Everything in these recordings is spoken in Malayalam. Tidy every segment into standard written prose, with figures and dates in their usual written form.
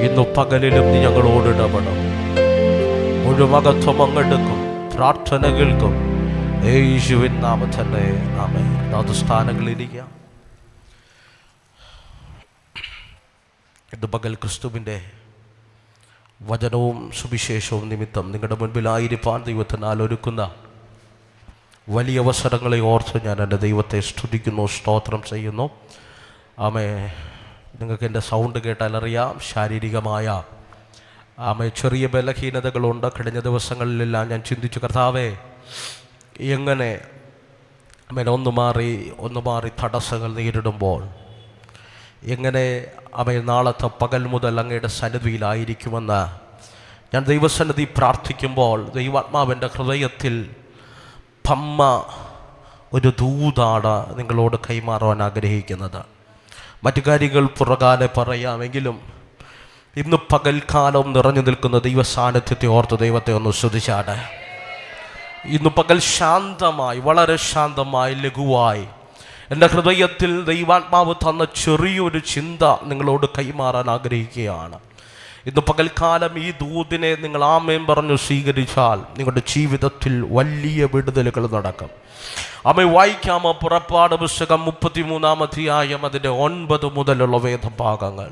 ഇന്നു പകലിലും നീ ഞങ്ങളോട് ഇടപെടും. മുഴുമകത്വം അങ്ങെടുക്കും, പ്രാർത്ഥന കേൾക്കും. യേശുവിൻ നാമത്തിൽ തന്നെ ആമേൻ. സ്ഥാനങ്ങളിലിരിക്കാം. ഇന്ന് പകൽ ക്രിസ്തുവിൻ്റെ വചനവും സുവിശേഷവും നിമിത്തം നിങ്ങളുടെ മുൻപിലായിരിക്കാൻ ദൈവത്തിനാൽ ഒരുക്കുന്ന വലിയ അവസരങ്ങളെ ഓർത്ത് ഞാൻ എൻ്റെ ദൈവത്തെ സ്തുതിക്കുന്നു, സ്തോത്രം ചെയ്യുന്നു. ആമേ, നിങ്ങൾക്ക് എൻ്റെ സൗണ്ട് കേട്ടാൽ അറിയാം, ശാരീരികമായ ചെറിയ ബലഹീനതകളുണ്ട്. കഴിഞ്ഞ ദിവസങ്ങളിലെല്ലാം ഞാൻ ചിന്തിച്ചു, കർത്താവേ എങ്ങനെ ഒന്ന് മാറി തടസ്സങ്ങൾ നേരിടുമ്പോൾ എങ്ങനെ നാളത്തെ പകൽ മുതൽ അങ്ങയുടെ സന്നിധിയിലായിരിക്കുമെന്ന് ഞാൻ ദൈവസന്നിധി പ്രാർത്ഥിക്കുമ്പോൾ ദൈവാത്മാവിൻ്റെ ഹൃദയത്തിൽ ഒരു ദൂതാണ് നിങ്ങളോട് കൈമാറാൻ ആഗ്രഹിക്കുന്നത്. മറ്റു കാര്യങ്ങൾ പുറകാലെ പറയാമെങ്കിലും ഇന്ന് പകൽക്കാലം നിറഞ്ഞു നിൽക്കുന്ന ദൈവസാന്നിധ്യത്തെ ഓർത്ത് ദൈവത്തെ ഒന്ന് സ്തുതിച്ചാണ്. ഇന്ന് പകൽ ശാന്തമായി, വളരെ ശാന്തമായി, ലഘുവായി എൻ്റെ ഹൃദയത്തിൽ ദൈവാത്മാവ് തന്ന ചെറിയൊരു ചിന്ത നിങ്ങളോട് കൈമാറാൻ ആഗ്രഹിക്കുകയാണ്. ഇന്ന് പകൽക്കാലം ഈ ദൂതിനെ നിങ്ങൾ ആമേൻ പറഞ്ഞു സ്വീകരിച്ചാൽ നിങ്ങളുടെ ജീവിതത്തിൽ വലിയ വിടുതലുകൾ നടക്കും. ആമേൻ. വായിക്കാമോ? പുറപ്പാട് പുസ്തകം 33-ാം അധ്യായം അതിൻ്റെ 9 മുതലുള്ള വേദഭാഗങ്ങൾ.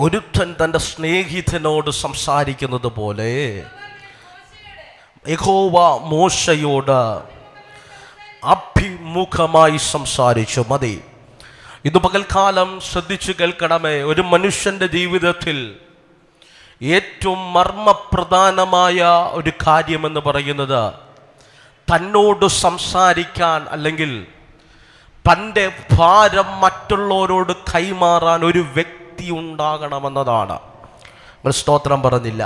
ഒരുത്തൻ തൻ്റെ സ്നേഹിതനോട് സംസാരിക്കുന്നത് പോലെ യഹോവ മോശയോട് അഭിമുഖമായി സംസാരിച്ചു. മതി. ഇത് പകൽക്കാലം ശ്രദ്ധിച്ചു കേൾക്കണമേ. ഒരു മനുഷ്യൻ്റെ ജീവിതത്തിൽ ഏറ്റവും മർമ്മപ്രധാനമായ ഒരു കാര്യമെന്ന് പറയുന്നത് തന്നോട് സംസാരിക്കാൻ, അല്ലെങ്കിൽ തൻ്റെ ഭാരം മറ്റുള്ളവരോട് കൈമാറാൻ ഒരു വ്യക്തി ഉണ്ടാകണമെന്നതാണ്. നമ്മൾ സ്തോത്രം പറഞ്ഞില്ല?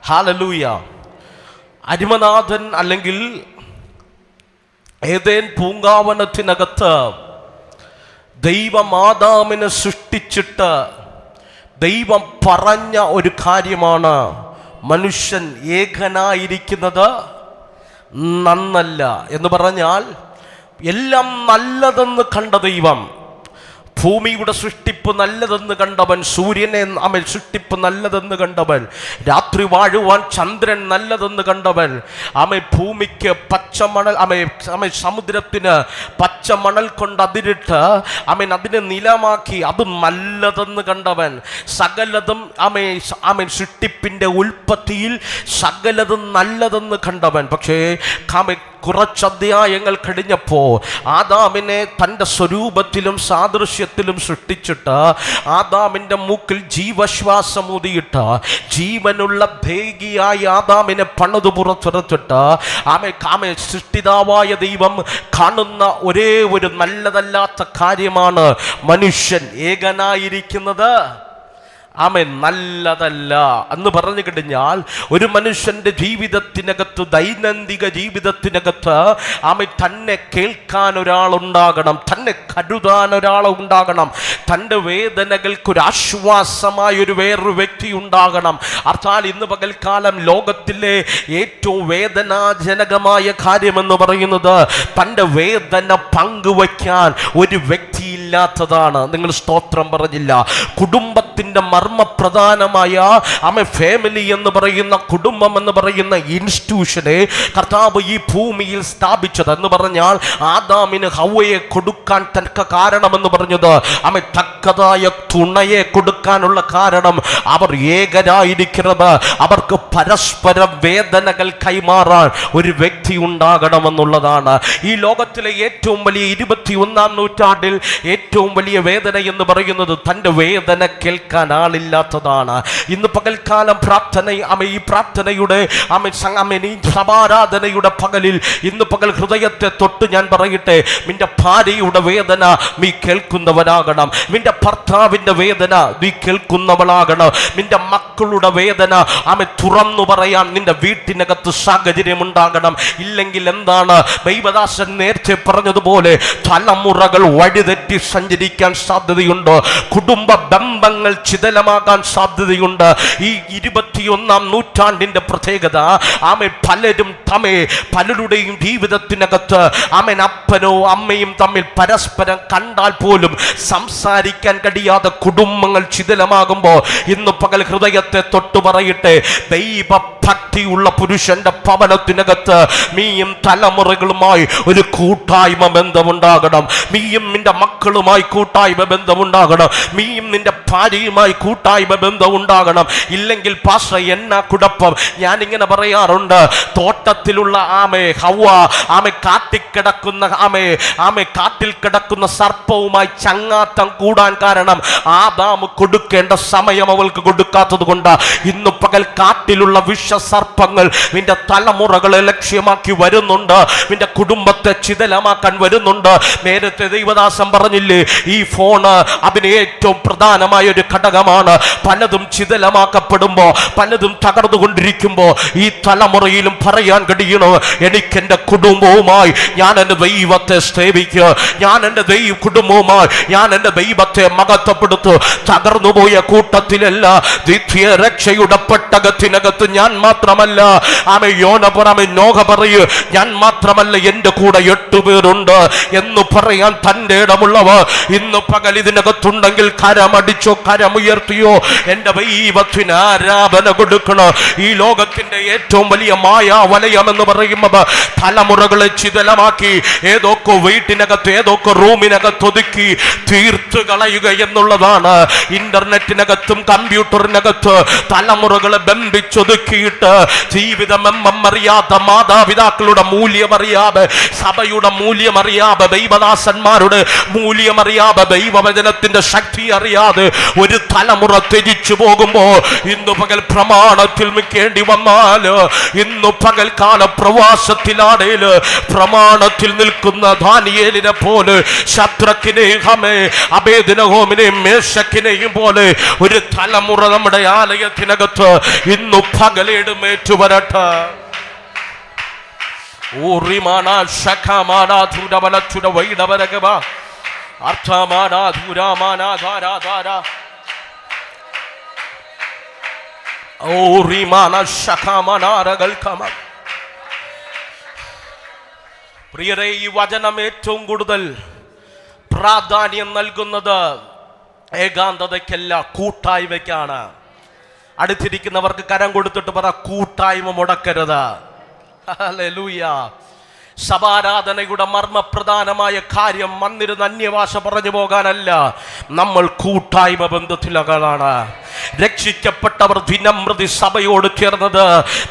ഹല്ലേലൂയ. അരിമനാഥൻ അല്ലെങ്കിൽ ഏദേൻ പൂങ്കാവനത്തിനകത്ത് ദൈവം ആദാമിനെ സൃഷ്ടിച്ചിട്ട് ദൈവം പറഞ്ഞ ഒരു കാര്യമാണ്, മനുഷ്യൻ ഏകനായിരിക്കുന്നത് നന്നല്ല എന്ന് പറഞ്ഞാൽ എല്ലാം നല്ലതെന്ന് കണ്ട ദൈവം, ഭൂമിയുടെ സൃഷ്ടിപ്പ് നല്ലതെന്ന് കണ്ടവൻ, സൂര്യനെ സൃഷ്ടിപ്പ് നല്ലതെന്ന് കണ്ടവൻ, രാത്രി വാഴുവാൻ ചന്ദ്രൻ നല്ലതെന്ന് കണ്ടവൻ, ഭൂമിക്ക് പച്ചമണൽ, സമുദ്രത്തിന് പച്ചമണൽ കൊണ്ട് അതിരിട്ട് അതിനെ നിലമാക്കി അത് നല്ലതെന്ന് കണ്ടവൻ, സകലതും സൃഷ്ടിപ്പിൻ്റെ ഉൽപ്പത്തിയിൽ സകലതും നല്ലതെന്ന് കണ്ടവൻ. പക്ഷേ കുറച്ചധ്യായങ്ങൾ കഴിഞ്ഞപ്പോൾ ആദാമിനെ തൻ്റെ സ്വരൂപത്തിലും സാദൃശ്യത്തിലും സൃഷ്ടിച്ചിട്ട് ആദാമിൻ്റെ മൂക്കിൽ ജീവശ്വാസം ഊതിയിട്ട് ജീവനുള്ള ഭേഗിയായി ആദാമിനെ പണിതു പുറത്തെടുത്തിട്ട് സൃഷ്ടിതാവായ ദൈവം കാണുന്ന ഒരേ ഒരു നല്ലതല്ലാത്ത കാര്യമാണ് മനുഷ്യൻ ഏകനായിരിക്കുന്നത്. നല്ലതല്ല എന്ന് പറഞ്ഞു കഴിഞ്ഞാൽ ഒരു മനുഷ്യൻ്റെ ജീവിതത്തിനകത്ത്, ദൈനംദിന ജീവിതത്തിനകത്ത് തന്നെ കേൾക്കാൻ ഒരാളുണ്ടാകണം, തന്നെ കരുതാൻ ഒരാളുണ്ടാകണം, തൻ്റെ വേദനകൾക്കൊരാശ്വാസമായൊരു വേറൊരു വ്യക്തി ഉണ്ടാകണം. അർത്ഥാൽ ഇന്ന് പകൽക്കാലം ലോകത്തിലെ ഏറ്റവും വേദനാജനകമായ കാര്യമെന്ന് പറയുന്നത് തൻ്റെ വേദന പങ്കുവയ്ക്കാൻ ഒരു വ്യക്തിയില്ലാത്തതാണ്. നിങ്ങൾ സ്തോത്രം പറഞ്ഞില്ല? കുടുംബത്തിൻ്റെ മർമ്മപ്രധാനമായ ഫാമിലി എന്ന് പറയുന്ന, കുടുംബം എന്ന് പറയുന്ന ഇൻസ്റ്റിറ്റ്യൂഷനെ കർത്താവ് ഈ ഭൂമിയിൽ സ്ഥാപിച്ചത് എന്ന് പറഞ്ഞാൽ ആദാമിന് ഹവ്വയെ കൊടുക്കാൻ തക്ക കാരണമെന്ന് പറഞ്ഞത് തക്കതായ തുണയെ കൊടുക്കാനുള്ള കാരണം അവർ ഏകരായിരിക്കുന്നത്, അവർക്ക് പരസ്പര വേദനകൾ കൈമാറാൻ ഒരു വ്യക്തി ഉണ്ടാകണമെന്നുള്ളതാണ്. ഈ ലോകത്തിലെ ഏറ്റവും വലിയ 21-ാം നൂറ്റാണ്ടിൽ ഏറ്റവും വലിയ വേദന എന്ന് പറയുന്നത് തൻ്റെ വേദന കേൾക്കാൻ ആൾ ആളില്ലാത്തതാണ്. ഇന്ന് പകൽക്കാലം ഈ പ്രാർത്ഥനയുടെ ഈ സമാരാധനയുടെ പകലിൽ ഇന്ന് പകൽ ഹൃദയത്തെ തൊട്ട് ഞാൻ പറയട്ടെ, നിന്റെ ഭാര്യയുടെ വേദന നീ കേൾക്കുന്നവനാകണം, നിന്റെ ഭർത്താവിന്റെ വേദന നീ കേൾക്കുന്നവളാകണം, നിന്റെ മക്കളുടെ വേദന തുറന്നു പറയാൻ നിന്റെ വീട്ടിനകത്ത് സാഹചര്യം ഉണ്ടാകണം. ഇല്ലെങ്കിൽ എന്താണ്, ദൈവദാസൻ നേരത്തെ പറഞ്ഞതുപോലെ തലമുറകൾ വഴിതെറ്റി സഞ്ചരിക്കാൻ സാധ്യതയുണ്ട്, കുടുംബ ബന്ധങ്ങൾ ചിതലമാകാൻ സാധ്യതയുണ്ട്. ഈ 21-ാം നൂറ്റാണ്ടിന്റെ പ്രത്യേകത പലരുടെയും ജീവിതത്തിനകത്ത് അപ്പനോ അമ്മയും തമ്മിൽ പരസ്പരം കണ്ടാൽ പോലും സംസാരിക്കാൻ കഴിയാതെ കുടുംബങ്ങൾ ചിതലമാകുമ്പോൾ ഇന്ന് പകൽ ഹൃദയത്തെ തൊട്ടു പറയട്ടെ, ദൈവഭക്തിയുള്ള പുരുഷന്റെ ഭവനത്തിനകത്ത് നീയും തലമുറകളുമായി ഒരു കൂട്ടായ്മ ബന്ധമുണ്ടാകണം, നീയും നിന്റെ മക്കളുമായി കൂട്ടായ്മ ബന്ധമുണ്ടാകണം, നീയും നിന്റെ ഭാര്യയുമായി കൂട്ടായ്മ ബന്ധമുണ്ടാകണം. ഇല്ലെങ്കിൽ പാസ്റ്റർ എന്നാ കുഴപ്പം? ഞാനിങ്ങനെ പറയാറുണ്ട്, തോട്ടത്തിലുള്ള ഹവ്വ കാട്ടിൽ കിടക്കുന്ന സർപ്പവുമായി ചങ്ങാത്തം കൂടാൻ കാരണം ആദാം കൊടുക്കേണ്ട സമയം അവൾക്ക് കൊടുക്കാത്തത് കൊണ്ട് ഇന്ന് പകൽ കാട്ടിലുള്ള വിഷസർപ്പങ്ങൾ നിന്റെ തലമുറകളെ ലക്ഷ്യമാക്കി വരുന്നുണ്ട്, നിന്റെ കുടുംബത്തെ ചിതലമാക്കാൻ വരുന്നുണ്ട്. നേരത്തെ ദൈവദാസൻ പറഞ്ഞില്ലേ, ഈ ഫോണ് അതിന് ഏറ്റവും പ്രധാനമായ ഒരു ഘടകമാണ്. പലതും ചിതലമാക്കപ്പെടുമ്പോ, പലതും തകർന്നുകൊണ്ടിരിക്കുമ്പോ ഈ തലമുറയിലും പറയാൻ കഴിയണോ, എനിക്കെന്റെ കുടുംബവുമായി ഞാൻ എൻ്റെ ദൈവത്തെ സേവിക്കുക, ഞാൻ എൻ്റെ കുടുംബവുമായി ഞാൻ എൻ്റെ ദൈവത്തെ മഹത്വപ്പെടുത്തു. തകർന്നുപോയ കൂട്ടത്തിലല്ല, നിത്യ രക്ഷയുടെ പെട്ടകത്തിനകത്ത് ഞാൻ മാത്രമല്ല, നോഹ പറയൂ, ഞാൻ മാത്രമല്ല എൻ്റെ കൂടെ 8 പേരുണ്ട് എന്ന് പറയാൻ തൻ്റെ ഇടമുള്ളവർ ഇന്ന് പകൽ ഇതിനകത്തുണ്ടെങ്കിൽ കരമടിച്ചോ കരമുയർത്തിയോ എൻ്റെ ദൈവത്തിന് ആരാധന കൊടുക്കണം. ഈ ലോകത്തിന്റെ ഏറ്റവും വലിയ മായാവലയം എന്ന് പറയുന്നത് തലമുറകളെ ചിതലമാക്കി ഏതൊക്കെ വീട്ടിനകത്ത് ഏതൊക്കെ റൂമിനകത്ത് ഒതുക്കി തീർത്തു കളയുക എന്നുള്ളതാണ്. ഇന്റർനെറ്റിനകത്തും കമ്പ്യൂട്ടറിനകത്ത് തലമുറകളെ ബന്ധിച്ചൊതുക്കിയിട്ട് ജീവിതമെമ്മറിയാതെ, മാതാപിതാക്കളുടെ മൂല്യമറിയാതെ, സഭയുടെ മൂല്യമറിയാതെ, ദൈവദാസന്മാരുടെ മൂല്യമറിയാതെ, ദൈവവചനത്തിന്റെ ശക്തി അറിയാതെ ഒരു തലമുറ ത്യജിച്ചു പോകുമ്പോ ഇന്നു പകൽ പ്രമാണത്തിൽ നിൽക്കേണ്ടി വന്നാൽ, ഇന്നു പകൽക്കാല പ്രവാസത്തിലാണേല് പ്രമാണത്തിൽ നിൽക്കുന്ന ദാനിയേലിനെ പോലെ, ശദ്രക്കിനെയും അബേദ്നെഗോവിനെയും മേശക്കിനെയും പോലെ ഒരു തലമുറ നമ്മുടെ ആലയത്തിനകത്ത് ഇന്നു പകലെടുമേറ്റു വരട്ടെ. പ്രിയരെ, ഈ വചനം ഏറ്റവും കൂടുതൽ പ്രാധാന്യം നൽകുന്നത് ഏകാന്തതയ്ക്കല്ല, കൂട്ടായ്മയ്ക്കാണ്. അടുത്തിരിക്കുന്നവർക്ക് കരം കൊടുത്തിട്ട് പറ, കൂട്ടായ്മ മുടക്കരുത്. ഹല്ലേലൂയ. സഭാരാധനയുടെ മർമ്മപ്രധാനമായ കാര്യം വന്നിരുന്ന അന്യഭാഷ പറഞ്ഞു പോകാനല്ല, നമ്മൾ കൂട്ടായ്മ ബന്ധത്തിലാണ്. രക്ഷിക്കപ്പെട്ടവർ ദിനംപ്രതി സഭയോട് ചേർന്നത്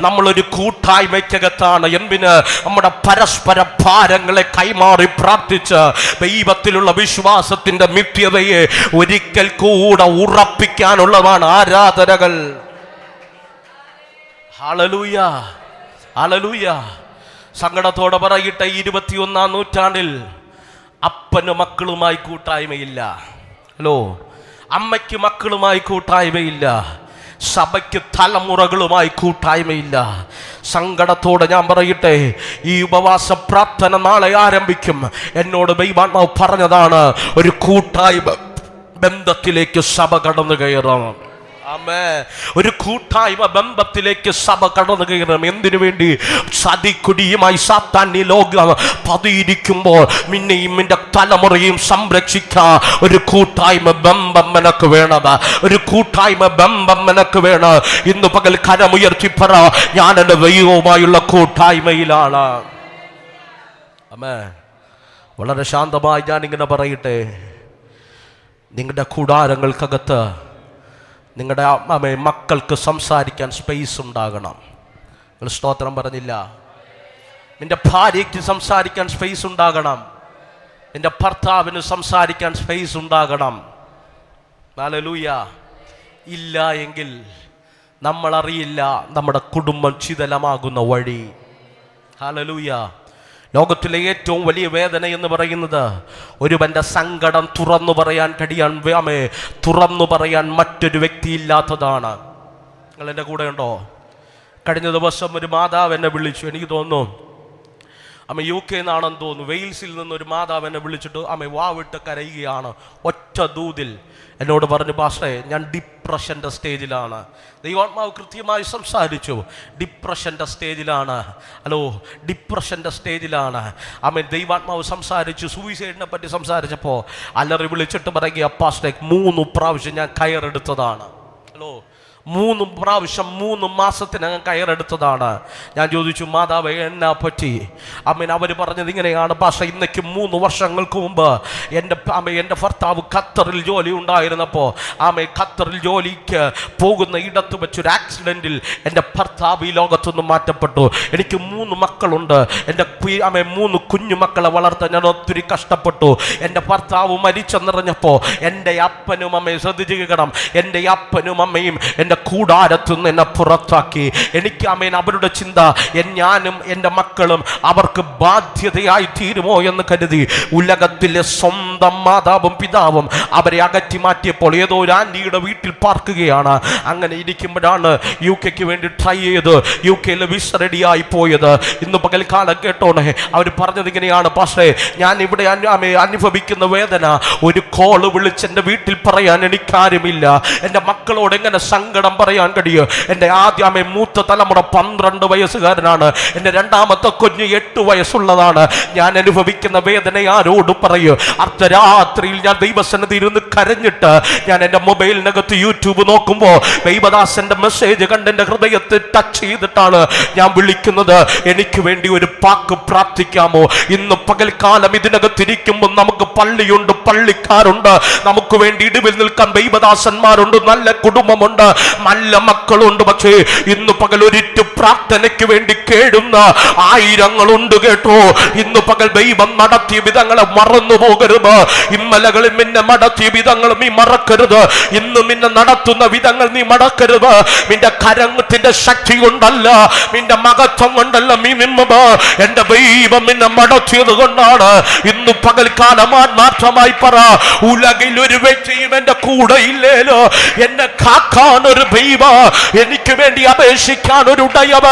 നമ്മളൊരു കൂട്ടായ്മയ്ക്കകത്താണ്. എന്തിന്? നമ്മുടെ പരസ്പര ഭാരങ്ങളെ കൈമാറി പ്രാർത്ഥിച്ച് ദൈവത്തിലുള്ള വിശ്വാസത്തിന്റെ നിത്യതയെ ഒരിക്കൽ കൂടെ ഉറപ്പിക്കാനുള്ളതാണ് ആരാധനകൾ. Hallelujah, hallelujah. സങ്കടത്തോടെ പറയട്ടെ, 21-ാം നൂറ്റാണ്ടിൽ അപ്പന് മക്കളുമായി കൂട്ടായ്മയില്ല. ഹലോ, അമ്മയ്ക്ക് മക്കളുമായി കൂട്ടായ്മയില്ല, സഭയ്ക്ക് തലമുറകളുമായി കൂട്ടായ്മയില്ല. സങ്കടത്തോടെ ഞാൻ പറയട്ടെ, ഈ ഉപവാസ പ്രാർത്ഥന നാളെ ആരംഭിക്കും. എന്നോട് ദൈവാത്മാവ് പറഞ്ഞതാണ്, ഒരു കൂട്ടായ്മ ബന്ധത്തിലേക്ക് സഭ കടന്നു കയറണം. ഒരു കൂട്ടായ്മ ബന്ധത്തിലേക്ക് സഭ കടന്നു കയറണം. എന്തിനു വേണ്ടി? സതിക്കുടിയുമായി സാത്താൻ ഈ ലോകം പതിയിരിക്കുമ്പോൾ നിന്നെയും നിന്റെ തലമുറയും സംരക്ഷിക്കാൻ ഒരു കൂട്ടായ്മ ബന്ധം നിനക്ക് വേണം. ഒരു കൂട്ടായ്മ ബന്ധം നിനക്ക് വേണം. ഇന്ന് പകൽ കരമുയർത്തി പറ, ഞാൻ എൻ്റെ ദൈവവുമായുള്ള കൂട്ടായ്മയിലാണ്. വളരെ ശാന്തമായി ഞാനിങ്ങനെ പറയട്ടെ, നിങ്ങളുടെ കൂടാരങ്ങൾക്കകത്ത് നിങ്ങളുടെ മക്കൾക്ക് സംസാരിക്കാൻ സ്പേസ് ഉണ്ടാകണം. നിങ്ങൾ സ്തോത്രം പറഞ്ഞില്ല. നിന്റെ ഭാര്യയ്ക്ക് സംസാരിക്കാൻ സ്പേസ് ഉണ്ടാകണം. നിന്റെ ഭർത്താവിന് സംസാരിക്കാൻ സ്പേസ് ഉണ്ടാകണം. ഹല്ലേലൂയ. ഇല്ല എങ്കിൽ നമ്മളറിയില്ല നമ്മുടെ കുടുംബം ചിതലമാകുന്ന വഴി. ഹല്ലേലൂയ. ലോകത്തിലെ ഏറ്റവും വലിയ വേദന എന്ന് പറയുന്നത് ഒരുവന്റെ സങ്കടം തുറന്നു പറയാൻ മറ്റൊരു വ്യക്തി ഇല്ലാത്തതാണ്. നിങ്ങൾ എൻ്റെ കൂടെ ഉണ്ടോ? കഴിഞ്ഞ ദിവസം ഒരു മാതാവ് എന്നെ വിളിച്ചു. എനിക്ക് തോന്നുന്നു UK നിന്നാണെന്ന് തോന്നുന്നു. വെയിൽസിൽ നിന്നൊരു മാതാവ് എന്നെ വിളിച്ചിട്ട് വാവിട്ട് കരയുകയാണ്. ഒറ്റ ദൂതിൽ എന്നോട് പറഞ്ഞു, പാസ്റ്ററേ, ഞാൻ ഡിപ്രഷൻ്റെ സ്റ്റേജിലാണ്. ദൈവാത്മാവ് കൃത്യമായി സംസാരിച്ചു. ഡിപ്രഷൻ്റെ സ്റ്റേജിലാണ്. ഡിപ്രഷൻ്റെ സ്റ്റേജിലാണ്. ദൈവാത്മാവ് സംസാരിച്ചു. സൂയിസൈഡിനെ പറ്റി സംസാരിച്ചപ്പോൾ അലറി വിളിച്ചിട്ട് പറയുക, പാസ്റ്ററേ, 3 പ്രാവശ്യം ഞാൻ കയറെടുത്തതാണ്. 3 പ്രാവശ്യം 3 മാസത്തിനകം കയറെടുത്തതാണ്. ഞാൻ ചോദിച്ചു, മാതാവേ, എന്നാ പറ്റി? അവർ പറഞ്ഞത് ഇങ്ങനെയാണ്, പാസ്റ്റർ, ഇന്നേക്ക് 3 വർഷങ്ങൾക്ക് മുമ്പ് എൻ്റെ ഭർത്താവ് ഖത്തറിൽ ജോലി ഉണ്ടായിരുന്നപ്പോൾ ഖത്തറിൽ ജോലിക്ക് പോകുന്ന ഇടത്ത് വെച്ചൊരു ആക്സിഡൻറ്റിൽ എൻ്റെ ഭർത്താവ് ഈ ലോകത്തുനിന്ന് മാറ്റപ്പെട്ടു. എനിക്ക് 3 മക്കളുണ്ട്. എൻ്റെ 3 കുഞ്ഞു മക്കളെ വളർത്താൻ ഞാൻ ഒത്തിരി കഷ്ടപ്പെട്ടു. എൻ്റെ ഭർത്താവ് മരിച്ചെന്നറിഞ്ഞപ്പോൾ എൻ്റെ അപ്പനും അമ്മയും, ശ്രദ്ധിക്കണം, എൻ്റെ അപ്പനും അമ്മയും എൻ്റെ കൂടാരത്തു നിന്ന് എന്നെ പുറത്താക്കി. എനിക്ക് അവരുടെ ചിന്ത, ഞാനും എൻ്റെ മക്കളും അവർക്ക് ബാധ്യതയായി തീരുമോ എന്ന് കരുതി ഉലകത്തിലെ സ്വന്തം മാതാവും പിതാവും അവരെ അകറ്റി മാറ്റിയപ്പോൾ ഏതോ ഒരു ആൻറ്റിയുടെ വീട്ടിൽ പാർക്കുകയാണ്. അങ്ങനെ ഇരിക്കുമ്പോഴാണ് UK വേണ്ടി ട്രൈ ചെയ്ത് UK വിസ റെഡിയായി പോയത്. ഇന്ന് പകൽക്കാലം കേട്ടോണേ, അവർ പറഞ്ഞത് ഇങ്ങനെയാണ്, പാസ്റ്റേ, ഞാൻ ഇവിടെ അനുഭവിക്കുന്ന വേദന ഒരു കോള് വിളിച്ച് എൻ്റെ വീട്ടിൽ പറയാൻ എനിക്കാരുമില്ല. എൻ്റെ മക്കളോട് എങ്ങനെ സങ്കടം പറയാൻ കഴിയും? എൻ്റെ മൂത്ത തലമുറ 12 വയസ്സുകാരനാണ്. എൻ്റെ രണ്ടാമത്തെ കുഞ്ഞ് 8 വയസ്സുള്ളതാണ്. ഞാൻ അനുഭവിക്കുന്ന വേദന ആരോട് പറയൂ? അർദ്ധരാത്രിയിൽ ഞാൻ ദൈവസന്നിധിയിൽ ഇരുന്ന് കരഞ്ഞിട്ട് ഞാൻ എൻ്റെ മൊബൈലിനകത്ത് യൂട്യൂബ് നോക്കുമ്പോൾ ദൈവദാസന്റെ മെസ്സേജ് കണ്ട് എൻ്റെ ഹൃദയത്തെ ടച്ച് ചെയ്തിട്ടാണ് ഞാൻ വിളിക്കുന്നത്. എനിക്ക് വേണ്ടി ഒരു പാക്ക് പ്രാർത്ഥിക്കാമോ? ഇന്ന് പകൽക്കാലം ഇതിനകത്തിരിക്കുമ്പോൾ നമുക്ക് പള്ളിയുണ്ട്, പള്ളിക്കാരുണ്ട്, നമുക്ക് വേണ്ടി ഇടിവിൽ നിൽക്കാൻ ദൈവദാസന്മാരുണ്ട്, നല്ല കുടുംബമുണ്ട്, നല്ല മക്കളുണ്ട്. പക്ഷേ ഇന്ന് പകൽ ഒരിറ്റു പ്രാർത്ഥനയ്ക്ക് വേണ്ടി കേടുന്ന ആയിരങ്ങളുണ്ട് കേട്ടോ. ഇന്ന് പകൽ ദൈവം നടത്തിയ വിധങ്ങളെ മറന്നു പോകരുത്. ഇമ്മലകളിൽ നിന്നെ നടത്തിയ വിധങ്ങൾ നീ മറക്കരുത്. ഇന്ന് നിന്നെ നടത്തുന്ന വിധങ്ങൾ നീ മറക്കരുത്. നിന്റെ കരത്തിന്റെ ശക്തി കൊണ്ടല്ല, നിന്റെ മഹത്വം കൊണ്ടല്ല നീ നിന്നത്. എന്റെ ദൈവം നിന്നെ നടത്തിയത് കൊണ്ടാണ്. ഇന്ന് പകൽക്കാലം ആത്മാർത്ഥമായി പറ, ഉലകിൽ ഒരു വ്യക്തിയും എന്റെ കൂടെ ഇല്ലേലോ, എന്നെ കാക്കാൻ ഒരു ദൈവ, എനിക്ക് വേണ്ടി അപേക്ഷിക്കാൻ ഒരു ഉടയവ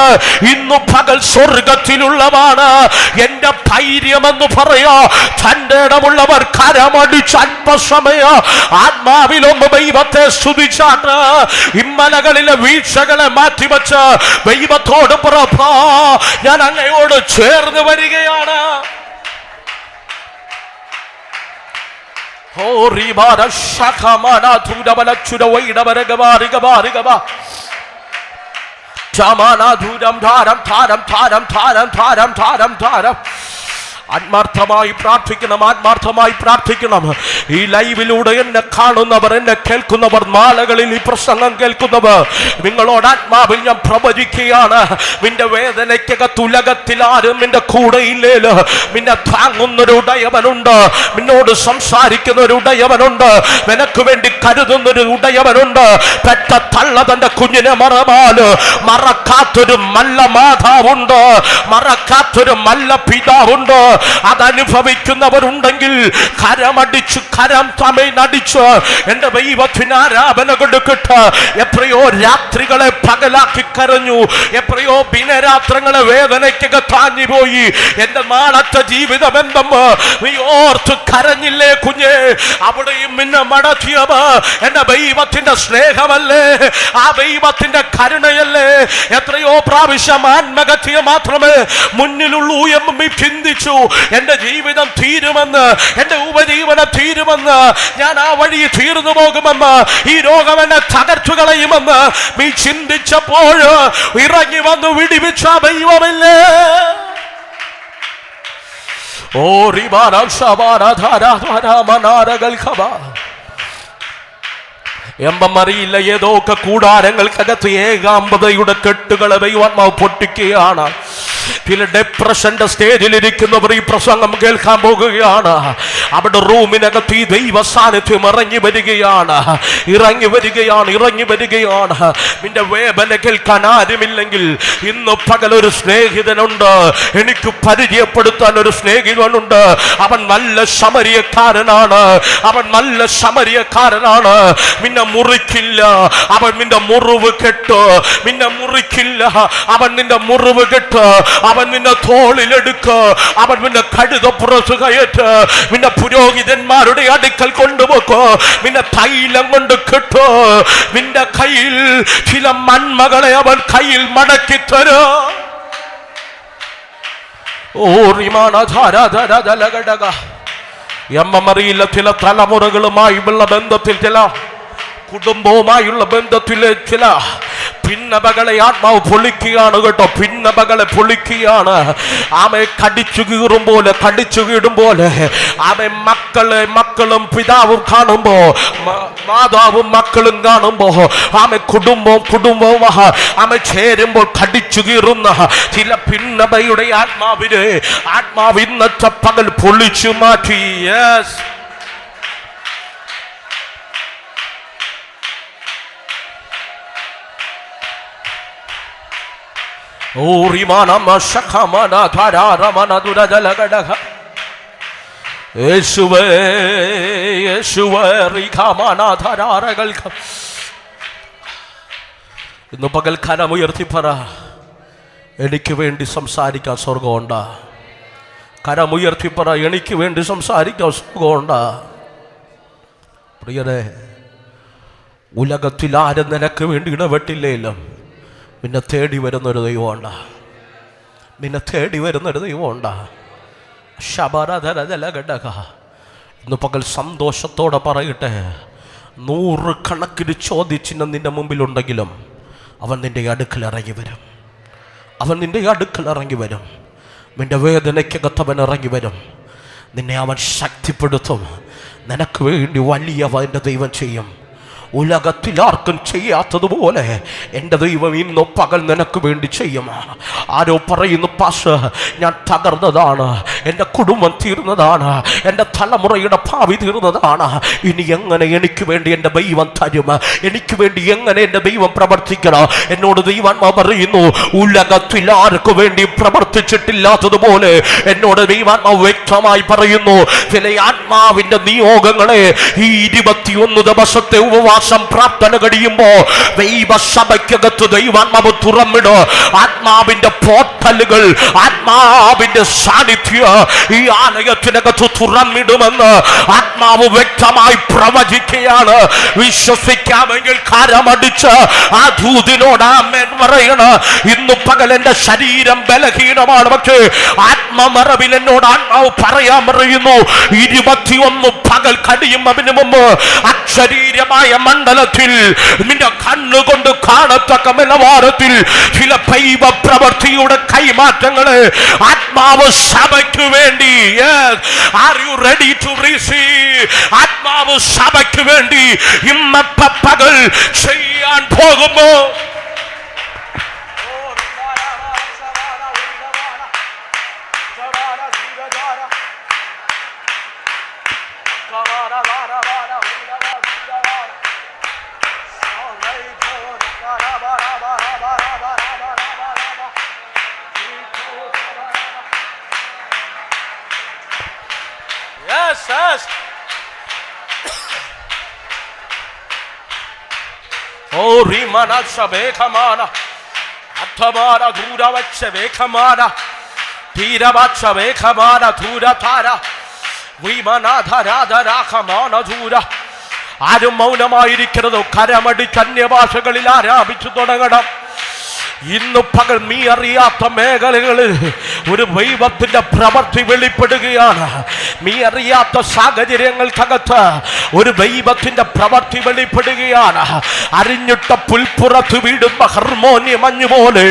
ഇന്നു പകൽ സ്വർഗത്തിലുള്ളവാണ്. എന്റെ ധൈര്യമെന്ന് പറയാ, തന്റെ ഇടമുള്ളവർ കരമടിച്ച് അല്പസമയ ആത്മാവിലൊന്ന് ദൈവത്തെ സ്തുതിച്ചാണ് ഇമ്മലകളിലെ വീഴ്ചകളെ മാറ്റിവെച്ച് ദൈവത്തോട് പുറപ്പാ, ഞാൻ അങ്ങയോട് ചേർന്ന് വരികയാണ്. ആത്മാർത്ഥമായി പ്രാർത്ഥിക്കണം. ഈ ലൈവിലൂടെ എന്നെ കാണുന്നവർ, എന്നെ കേൾക്കുന്നവർ, മാലകളിൽ ഈ പ്രസംഗം കേൾക്കുന്നവർ, നിങ്ങളോട് ആത്മാവിൽ ഞാൻ പ്രവചിക്കുകയാണ്. നിന്റെ വേദനയ്ക്കകത്ത് ഉലകത്തിൽ ആരും നിന്റെ കൂടെ ഇല്ലേല്. നിന്നെ താങ്ങുന്നൊരു ഉടയവനുണ്ട്, നിന്നോട് സംസാരിക്കുന്ന ഒരു ഉടയവനുണ്ട്, നിനക്ക് വേണ്ടി കരുതുന്നൊരു ഉടയവനുണ്ട്. പെട്ട തള്ള തന്റെ കുഞ്ഞിനെ മറക്കാത്തൊരു നല്ല മാതാവുണ്ട്, മറക്കാത്തൊരു നല്ല പിതാവുണ്ട്. അതനുഭവിക്കുന്നവരുണ്ടെങ്കിൽ കരം തമേനടിച്ച് എന്റെ ദൈവത്തിന് ആരാധന കൊടുക്കട്ടെ. എത്രയോ രാത്രികളെ പകലാക്കി കരഞ്ഞു, എത്രയോ ദിനരാത്രങ്ങളെ വേദനയ്ക്കൊക്കെ താഞ്ഞുപോയി. എന്റെ നാളത്തെ ജീവിതം എന്തെന്ന് നീ ഓർത്ത് കരഞ്ഞില്ലേ കുഞ്ഞേ? അവിടെയും നിന്നെ മടക്കിയത് എന്റെ ദൈവത്തിന്റെ സ്നേഹമല്ലേ, ആ ദൈവത്തിന്റെ കരുണയല്ലേ? എത്രയോ പ്രാവശ്യം ആത്മഹത്യ മാത്രമേ മുന്നിലുള്ളൂ എന്ന് നീ ചിന്തിച്ചു. എന്റെ ജീവിതം തീരുമെന്ന്, എന്റെ ഉപജീവനം തീരുമെന്ന്, ഞാൻ ആ വഴി തീർന്നു പോകുമെന്ന്, ഈ രോഗം എന്നെ തകർത്തു കളയുമെന്ന് നീ ചിന്തിച്ചപ്പോൾ ഇറങ്ങി വന്നു വിടിവിച്ച ദൈവമില്ലേ? ഓ റിബാന എമ്പമറിയില്ല, ഏതൊക്കെ കൂടാരങ്ങൾക്കകത്ത് ഏകാമ്പതയുടെ കെട്ടുകളെ ദൈവാത്മാവ് പൊട്ടിക്കുകയാണ്. ചില ഡിപ്രഷന്റെ സ്റ്റേജിലിരിക്കുന്നവർ ഈ പ്രസംഗം കേൾക്കാൻ പോകുകയാണ്. അവിടെ റൂമിനകത്ത് ഈ ദൈവ സാന്നിധ്യം ഇറങ്ങി വരികയാണ്. നിന്റെ വേദന കേൾക്കാൻ ആരുമില്ലെങ്കിൽ ഇന്ന് പകൽ ഒരു സ്നേഹിതനുണ്ട്, എനിക്ക് പരിചയപ്പെടുത്താൻ ഒരു സ്നേഹിതനുണ്ട്. അവൻ നല്ല ശമരിയക്കാരനാണ്. നിന്നെ മുറിക്കില്ല, അവൻ നിന്റെ മുറിവ് കെട്ട്. അവൻ നിന്നെ തോളിലെടുക്ക്, അവൻ നിന്നെ കഴുതപ്പുറത്ത് കയറ്റ്, നിന്നെ പുരോഹിതന്മാരുടെ അടുക്കൽ കൊണ്ടുപോക്കോ, നിന്നെ തൈലം കൊണ്ട് കെട്ടോ, നിന്റെ കയ്യിൽ ചില മന്മകളെ അവൻ കയ്യിൽ മടക്കി തരോ. അറിയില്ല, ചില തലമുറകളുമായുള്ള ബന്ധത്തിൽ, ചില കുടുംബവുമായുള്ള ബന്ധത്തിലെ ചില ഭിന്നതകളെ ആത്മാവ് പൊളിക്കുകയാണ് കേട്ടോ. ഭിന്നതകളെ പൊളിക്കുകയാണ്. ആമെ കടിച്ചു കീറും പോലെ ആമെ മക്കളും പിതാവും കാണുമ്പോ, മാതാവും മക്കളും കാണുമ്പോ, ആമെ കുടുംബവും ആമെ ചേരുമ്പോൾ കടിച്ചു കീറുന്ന ചില ഭിന്നതയുടെ ആത്മാവ് ഇന്നത്തെ പകൽ പൊളിച്ചു മാറ്റി. യെസ്, ഇന്ന് പകൽ കരമുയർത്തിപ്പറ, എനിക്ക് വേണ്ടി സംസാരിക്കാൻ സ്വർഗമുണ്ടാ. കരമുയർത്തിപ്പറ, എനിക്ക് വേണ്ടി സംസാരിക്കാൻ സ്വർഗമുണ്ടാ. പ്രിയരെ, ഉലകത്തിൽ ആരും നിനക്ക് വേണ്ടി ഇടപെട്ടില്ലേലും നിന്നെ തേടി വരുന്നൊരു ദൈവമുണ്ടാ. ശബരധരജലഘടക, ഇന്ന് പകൽ സന്തോഷത്തോടെ പറയട്ടെ, 100 കണക്കിന് ചോദ്യചിഹ്നം നിന്റെ മുമ്പിലുണ്ടെങ്കിലും അവൻ നിന്റെ അടുക്കൽ ഇറങ്ങി വരും. നിന്റെ വേദനയ്ക്കകത്ത് അവൻ ഇറങ്ങി വരും. നിന്നെ അവൻ ശക്തിപ്പെടുത്തും. നിനക്ക് വേണ്ടി വലിയ അവൻ്റെ ദൈവം ചെയ്യും. ഉലകത്തിൽ ആർക്കും ചെയ്യാത്തതുപോലെ എൻ്റെ ദൈവം ഇന്ന് പകൽ നിനക്ക് വേണ്ടി ചെയ്യും. ആരോ പറയുന്നു, പാസ്റ്റർ, ഞാൻ തകർന്നതാണ്, എൻ്റെ കുടുംബം തീർന്നതാണ്, എൻ്റെ തലമുറയുടെ ഭാവി തീർന്നതാണ്, ഇനി എങ്ങനെ എനിക്ക് വേണ്ടി എൻ്റെ ദൈവം തരും? എനിക്ക് വേണ്ടി എങ്ങനെ എൻ്റെ ദൈവം പ്രവർത്തിക്കണം? എന്നോട് ദൈവാത്മാവ് പറയുന്നു, ഉലകത്തിൽ ആർക്കു വേണ്ടി പ്രവർത്തിച്ചിട്ടില്ലാത്തതുപോലെ എന്നോട് ദൈവാത്മാവ് വ്യക്തമായി പറയുന്നു, ചില ആത്മാവിൻ്റെ നിയോഗങ്ങളെ ഈ 21 ദിവസത്തെ ഉപവാസം പ്രാർത്ഥന കഴിയുമ്പോ ദൈവസഭയ്ക്കകത്ത് ദൈവാത്മാവ് തുറന്നിട്. ആത്മാവിന്റെ പോർട്ടലുകൾ, ആത്മാവിന്റെ സാന്നിധ്യം ഈ ആലയത്തിനകത്ത് തുറന്നിടുമെന്ന് ആത്മാവ് വ്യക്തമായി പ്രവചിക്കുകയാണ്. വിശ്വസിക്കാമെങ്കിൽ കരമടിച്ച് ആ ദൂതിനോട് ആമേൻ പറയണം. ഇന്ന് പകൽ എന്റെ ശരീരം ബലഹീനമാണ്, പക്ഷേ ആത്മമറവിൽ എന്നോട് ആത്മാവ് പറയാൻ പറയുന്നു, 21 പകൽ കഴിയുന്നതിന് മുമ്പ് അക്ഷരീരമായ മണ്ഡലത്തിൽ നിന്റെ കണ്ണുകൊണ്ട് കാണത്തക്ക നിലവാരത്തിൽ ചില ദൈവ പ്രവൃത്തിയുടെ കൈമാറ്റങ്ങളെ ആത്മാവ് സഭയ്ക്ക് വേണ്ടി, are you ready to receive? ആത്മാവ് സഭയ്ക്ക് വേണ്ടി ഇന്നത്തെ പകൽ ചെയ്യാൻ പോകുമ്പോ Rimana Shabekamana Atamara Dura Vachebekamana Tira Vachebekamana Tura Tara Vimana Dara Kamana Dura ആരും മൗനമായിരിക്കരുത്. കരമടി കന്യഭാഷകളിൽ ആരാപിച്ചു തുടങ്ങണം. ഇന്ന് പകൽ നീ അറിയാത്ത മേഖലകളിൽ ഒരു ദൈവത്തിന്റെ പ്രവൃത്തി വെളിപ്പെടുകയാണ്. നീ അറിയാത്ത സാഹചര്യങ്ങൾക്കകത്ത് ഒരു ദൈവത്തിന്റെ പ്രവൃത്തി വെളിപ്പെടുകയാണ്. അരിഞ്ഞിട്ട പുൽപ്പുറത്ത് വീടുന്ന ഹർമോനിയ മഞ്ഞു പോലെ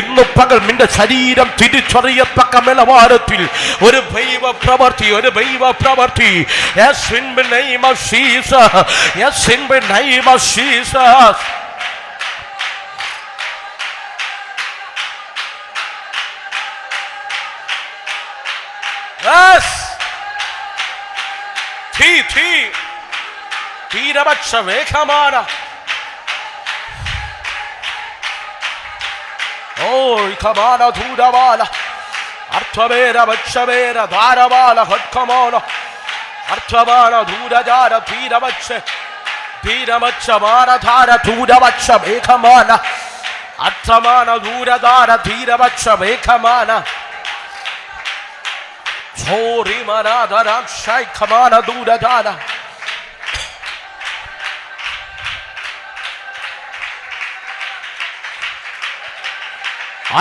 ഇന്ന് പകൽ നിന്റെ ശരീരം തിരിച്ചറിയത്തക്ക നിലവാരത്തിൽ ഒരു ദൈവ പ്രവൃത്തി. Yes, in the name of Jesus. Yes, in the name of Jesus. തീ തീരപക്ഷ വേഗമാണ്. ഓ കമാന ധൂരവാല അർത്ഥവേര വക്ഷവേര ധാരവാല ഹട്കമോന അർത്ഥവാന ധൂരജാര ധീരവക്ഷ ധീരവക്ഷ മാനധാര ധൂരവക്ഷ വേഗമാന അർത്ഥമാന ധൂരധാര ധീരവക്ഷ വേഗമാന ഛോരി മനാധരാം ശൈഖമാന ധൂരധാര.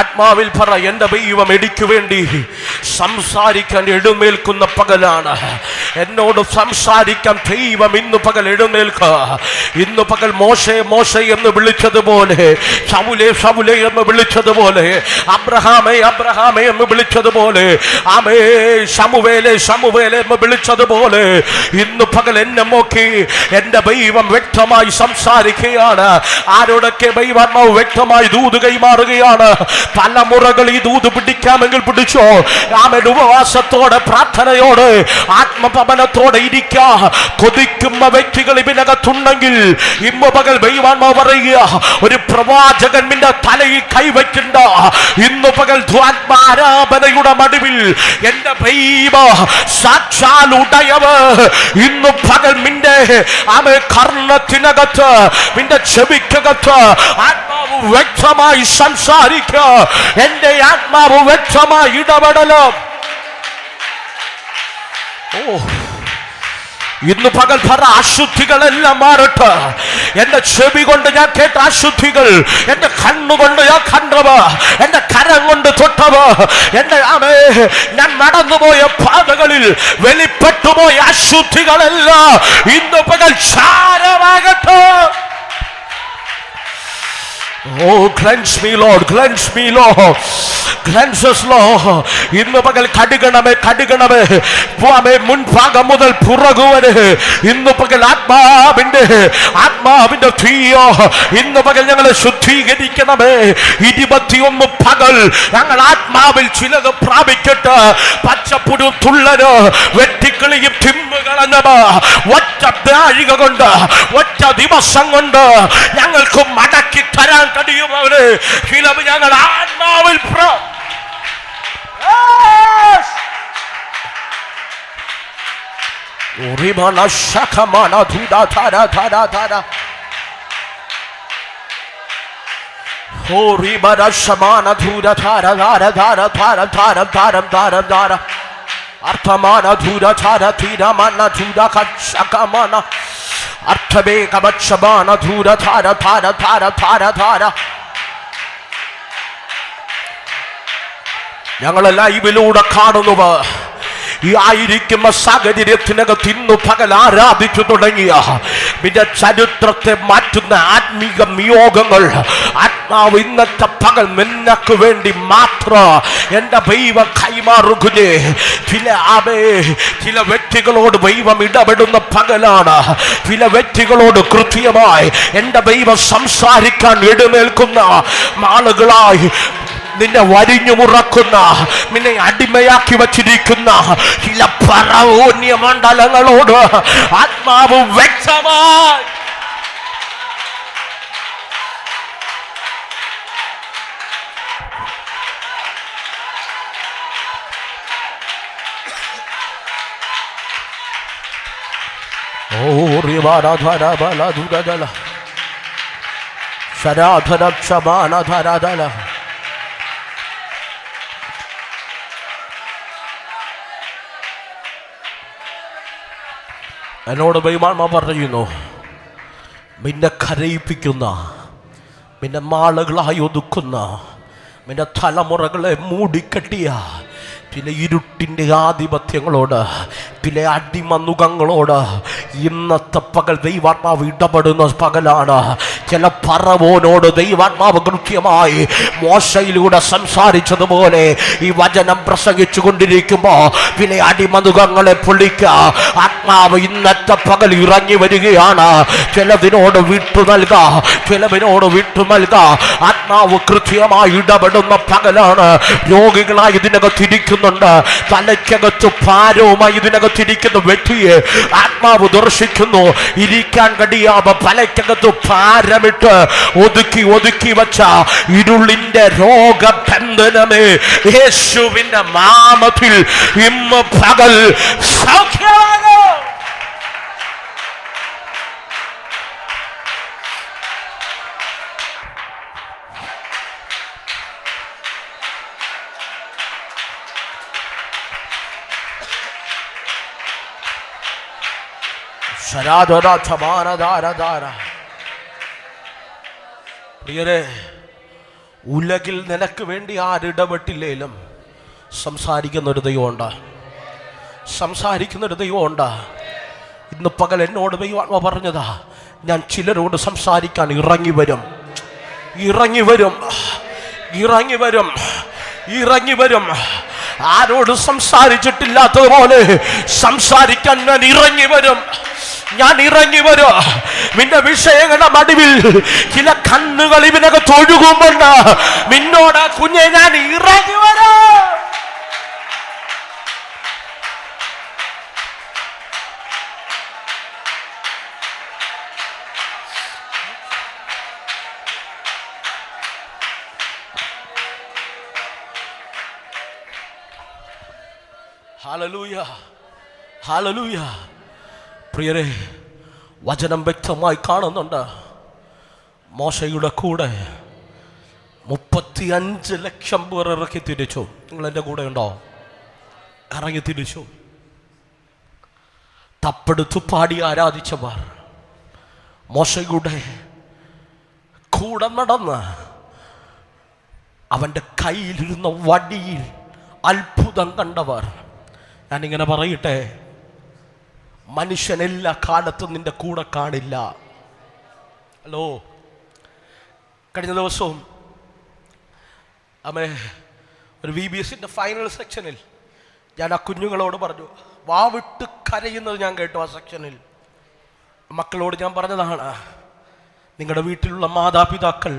ആത്മാവിൽ പറ, എൻ്റെ ദൈവം എനിക്ക് വേണ്ടി സംസാരിക്കാൻ എഴുന്നേൽക്കുന്ന പകലാണ്. എന്നോട് സംസാരിക്കാൻ ദൈവം ഇന്ന് പകൽ എഴുന്നേൽക്കുക. ഇന്ന് പകൽ മോശെ മോശെ എന്ന് വിളിച്ചതുപോലെ, ശൗലേ ശൗലേ എന്ന് വിളിച്ചതുപോലെ, അബ്രഹാമേ അബ്രഹാമേ എന്ന് വിളിച്ചതുപോലെ, ആമേ ശമുവേലേ ശമുവേലേ എന്ന് വിളിച്ചതുപോലെ ഇന്ന് പകൽ എന്നെ നോക്കി എൻ്റെ ദൈവം വ്യക്തമായി സംസാരിക്കുകയാണ്. ആരോടൊക്കെ ദൈവാത്മാവ് വ്യക്തമായി ദൂത് കൈമാറുകയാണ്. തലമുറകൾ ഈ ദൂത് പിടിക്കാമെങ്കിൽ പിടിച്ചോ. ആമേൻ. ഉപവാസത്തോടെ പ്രാർത്ഥനയോടെ ആത്മപമനത്തോടെ ഇരിക്കുക. കൊതിക്കുന്ന വ്യക്തികൾ ഇതിനകത്തുണ്ടെങ്കിൽ ഇന്ന് പകൽ ദൈവാത്മാവ് പറയുക, ഒരു പ്രവാചകൻ നിന്റെ തലയിൽ കൈവയ്ക്കണ്ട. ഇന്ന് പകൽ ആരാധനയുടെ നടുവിൽ എന്റെ ദൈവ സാക്ഷാൽ ഉടയവ് ഇന്ന് പകൽ നിന്റെ ആമേ കർണത്തിനകത്ത് നിന്റെ ചെവിക്കകത്ത് ആത്മാവ് വ്യക്തമായി സംസാരിക്കുക. എന്റെ ആത്മാവ് വ്യക്തമായി ഇടപെടലും. ഓ ഇന്ന് പകൽ പറ, അശുദ്ധികളെല്ലാം മാറട്ടെ. എന്റെ ചെവി കൊണ്ട് ഞാൻ കേട്ട അശുദ്ധികൾ, എന്റെ കണ്ണുകൊണ്ട് ഞാൻ കണ്ടവ, എന്റെ കരം കൊണ്ട് തൊട്ടവ, എന്റെ ഞാൻ നടന്നുപോയ പാതകളിൽ വെളിപ്പെട്ടുപോയ അശുദ്ധികളെല്ലാം ഇന്ന് പകൽ ചാരമാകട്ടെ. Oh, cleanse me, Lord, cleanse me, Lord, cleanse us, Lord. ഇന്ന് പകൽ കടുകണമേ കടുകണമേ പൂമേ മുൻഭാഗം മുതൽ പുറകുവരെ ഇന്ന് പകൽ ആത്മാവിന്റെ തീയോ ഇന്ന് പകൽ ഞങ്ങളെ ശുദ്ധീകരിക്കണമേ. 21 പകൽ ഞങ്ങൾ ആത്മാവിൽ ചിലത് പ്രാപിക്കട്ടെ. പച്ചപ്പുഴു തുള്ളര് വെട്ടിക്കിളിയും തിമ്മുകളഞ്ഞവ ഒറ്റ നാഴിക കൊണ്ട് ഒറ്റ ദിവസം കൊണ്ട് ഞങ്ങൾക്ക് മടക്കി തരാൻ കഴിയുമവര് ചിലവ് ഞങ്ങൾ ആത്മാവിൽ അർത്ഥമാന ധൂരധാര ധീരമന ധൂരകശകമന അർത്ഥവേഗമക്ഷമാന ധൂരധാര ധാര ധാര ധാര ധാര. ഞങ്ങളെല്ലാം ലൈവിലൂടെ കാണുന്നവ ഈ ആയിരിക്കുന്ന സാഹചര്യത്തിനകത്ത് ഇന്നു പകൽ ആരാധിച്ചു തുടങ്ങിയ നിന്റെ ചരിത്രത്തെ മാറ്റുന്ന ആത്മീക നിയോഗങ്ങൾ ആത്മാവ് ഇന്നത്തെ പകൽ നിനക്ക് വേണ്ടി മാത്രം എൻ്റെ ദൈവം കൈമാറുകയെ. ചില വ്യക്തികളോട് ദൈവം ഇടപെടുന്ന പകലാണ്. ചില വ്യക്തികളോട് കൃത്യമായി എൻ്റെ ദൈവം സംസാരിക്കാൻ എഴുന്നേൽക്കുന്ന ആളുകളായി നിന്നെ വരിഞ്ഞു മുറക്കുന്ന, നിന്നെ അടിമയാക്കി വച്ചിരിക്കുന്ന ചില പറവോന്യ മണ്ഡലങ്ങളോട് ആത്മാവ് വ്യക്തമായി എന്നോട് ദൈവാത്മാവ് പറയുന്നു, നിന്നെ കരയിപ്പിക്കുന്ന, നിന്നെ നാളുകളായി ഒതുക്കുന്ന, നിന്റെ തലമുറകളെ മൂടിക്കെട്ടിയ ചില ഇരുട്ടിൻ്റെ ആധിപത്യങ്ങളോട്, ചില അടിമനുഖങ്ങളോട് ഇന്നത്തെ പകൽ ദൈവാത്മാവ് ഇടപെടുന്ന പകലാണ്. ചില പറവോനോട് ദൈവാത്മാവ് കൃത്യമായി മോശയിലൂടെ സംസാരിച്ചതുപോലെ ഈ വചനം പ്രസംഗിച്ചു കൊണ്ടിരിക്കുമ്പോ പിന്നെ അടിമതുകങ്ങളെ പൊളിക്ക ആത്മാവ് ഇന്നത്തെ പകൽ ഇറങ്ങി വരികയാണ്. ചിലതിനോട് വിട്ടു നൽക, ചിലതിനോട് വിട്ടു നൽക. ആത്മാവ് കൃത്യമായി ഇടപെടുന്ന പകലാണ്. രോഗികളായി ഇതിനകത്തിരിക്കുന്നുണ്ട്, തലയ്ക്കകത്ത് ഭാരവുമായി ഇതിനകത്തിരിക്കുന്ന വ്യക്തിയെ ആത്മാവ് ദർശിക്കുന്നു. ഇരിക്കാൻ കഴിയാതെ തലയ്ക്കകത്ത് ഭാരമിട്ട് ഒതുക്കി ഒതുക്കി വച്ച ഇരുളിന്റെ രോഗബന്ധനമേ യേശുവിന്റെ നാമത്തിൽ ഇന്ന് പകൽ സൗഖ്യമാകൂ. പ്രിയരെ, ഉലകിൽ നിനക്ക് വേണ്ടി ആരിടപെട്ടില്ലേലും സംസാരിക്കുന്നൊരു ദൈവമുണ്ട്, സംസാരിക്കുന്നൊരു ദൈവമുണ്ട്. ഇന്ന് പകൽ എന്നോട് ദൈവാത്മാ പറഞ്ഞതാ, ഞാൻ ചിലരോട് സംസാരിക്കാൻ ഇറങ്ങി വരും, ഇറങ്ങി വരും, ഇറങ്ങി വരും, ഇറങ്ങി വരും. ആരോട് സംസാരിച്ചിട്ടില്ലാത്തതുപോലെ സംസാരിക്കാൻ ഞാൻ ഇറങ്ങി വരും, ഞാൻ ഇറങ്ങി വരും. നിന്റെ വിഷയങ്ങളുടെ നടുവിൽ ചില കണ്ണുകൾ ഇവനകത്ത് ഒഴുകുമ്പോണ്ട് നിന്നോട് കുഞ്ഞെ ഞാൻ ഇറങ്ങി വരും. Hallelujah, hallelujah. പ്രിയരെ, വചനം വ്യക്തമായി കാണുന്നുണ്ട്. മോശയുടെ കൂടെ 35 ലക്ഷം പേർ ഇറക്കി തിരിച്ചു. നിങ്ങൾ എൻ്റെ കൂടെ ഉണ്ടോ? ഇറങ്ങി തിരിച്ചു. തപ്പെടുത്തു പാടി ആരാധിച്ചവർ മോശയുടെ കൂടെ നടന്ന് അവൻ്റെ കയ്യിലിരുന്ന വടിയിൽ അത്ഭുതം കണ്ടവർ. ഞാനിങ്ങനെ പറയട്ടെ, മനുഷ്യൻ എല്ലാ കാലത്തും നിന്റെ കൂടെ കാണില്ല. ഹലോ, കഴിഞ്ഞ ദിവസവും ഒരു VBSന്റെ ഫൈനൽ സെക്ഷനിൽ ഞാൻ ആ കുഞ്ഞുങ്ങളോട് പറഞ്ഞു, വാവിട്ട് കരയുന്നത് ഞാൻ കേട്ടു. ആ സെക്ഷനിൽ മക്കളോട് ഞാൻ പറഞ്ഞതാണ്, നിങ്ങളുടെ വീട്ടിലുള്ള മാതാപിതാക്കൾ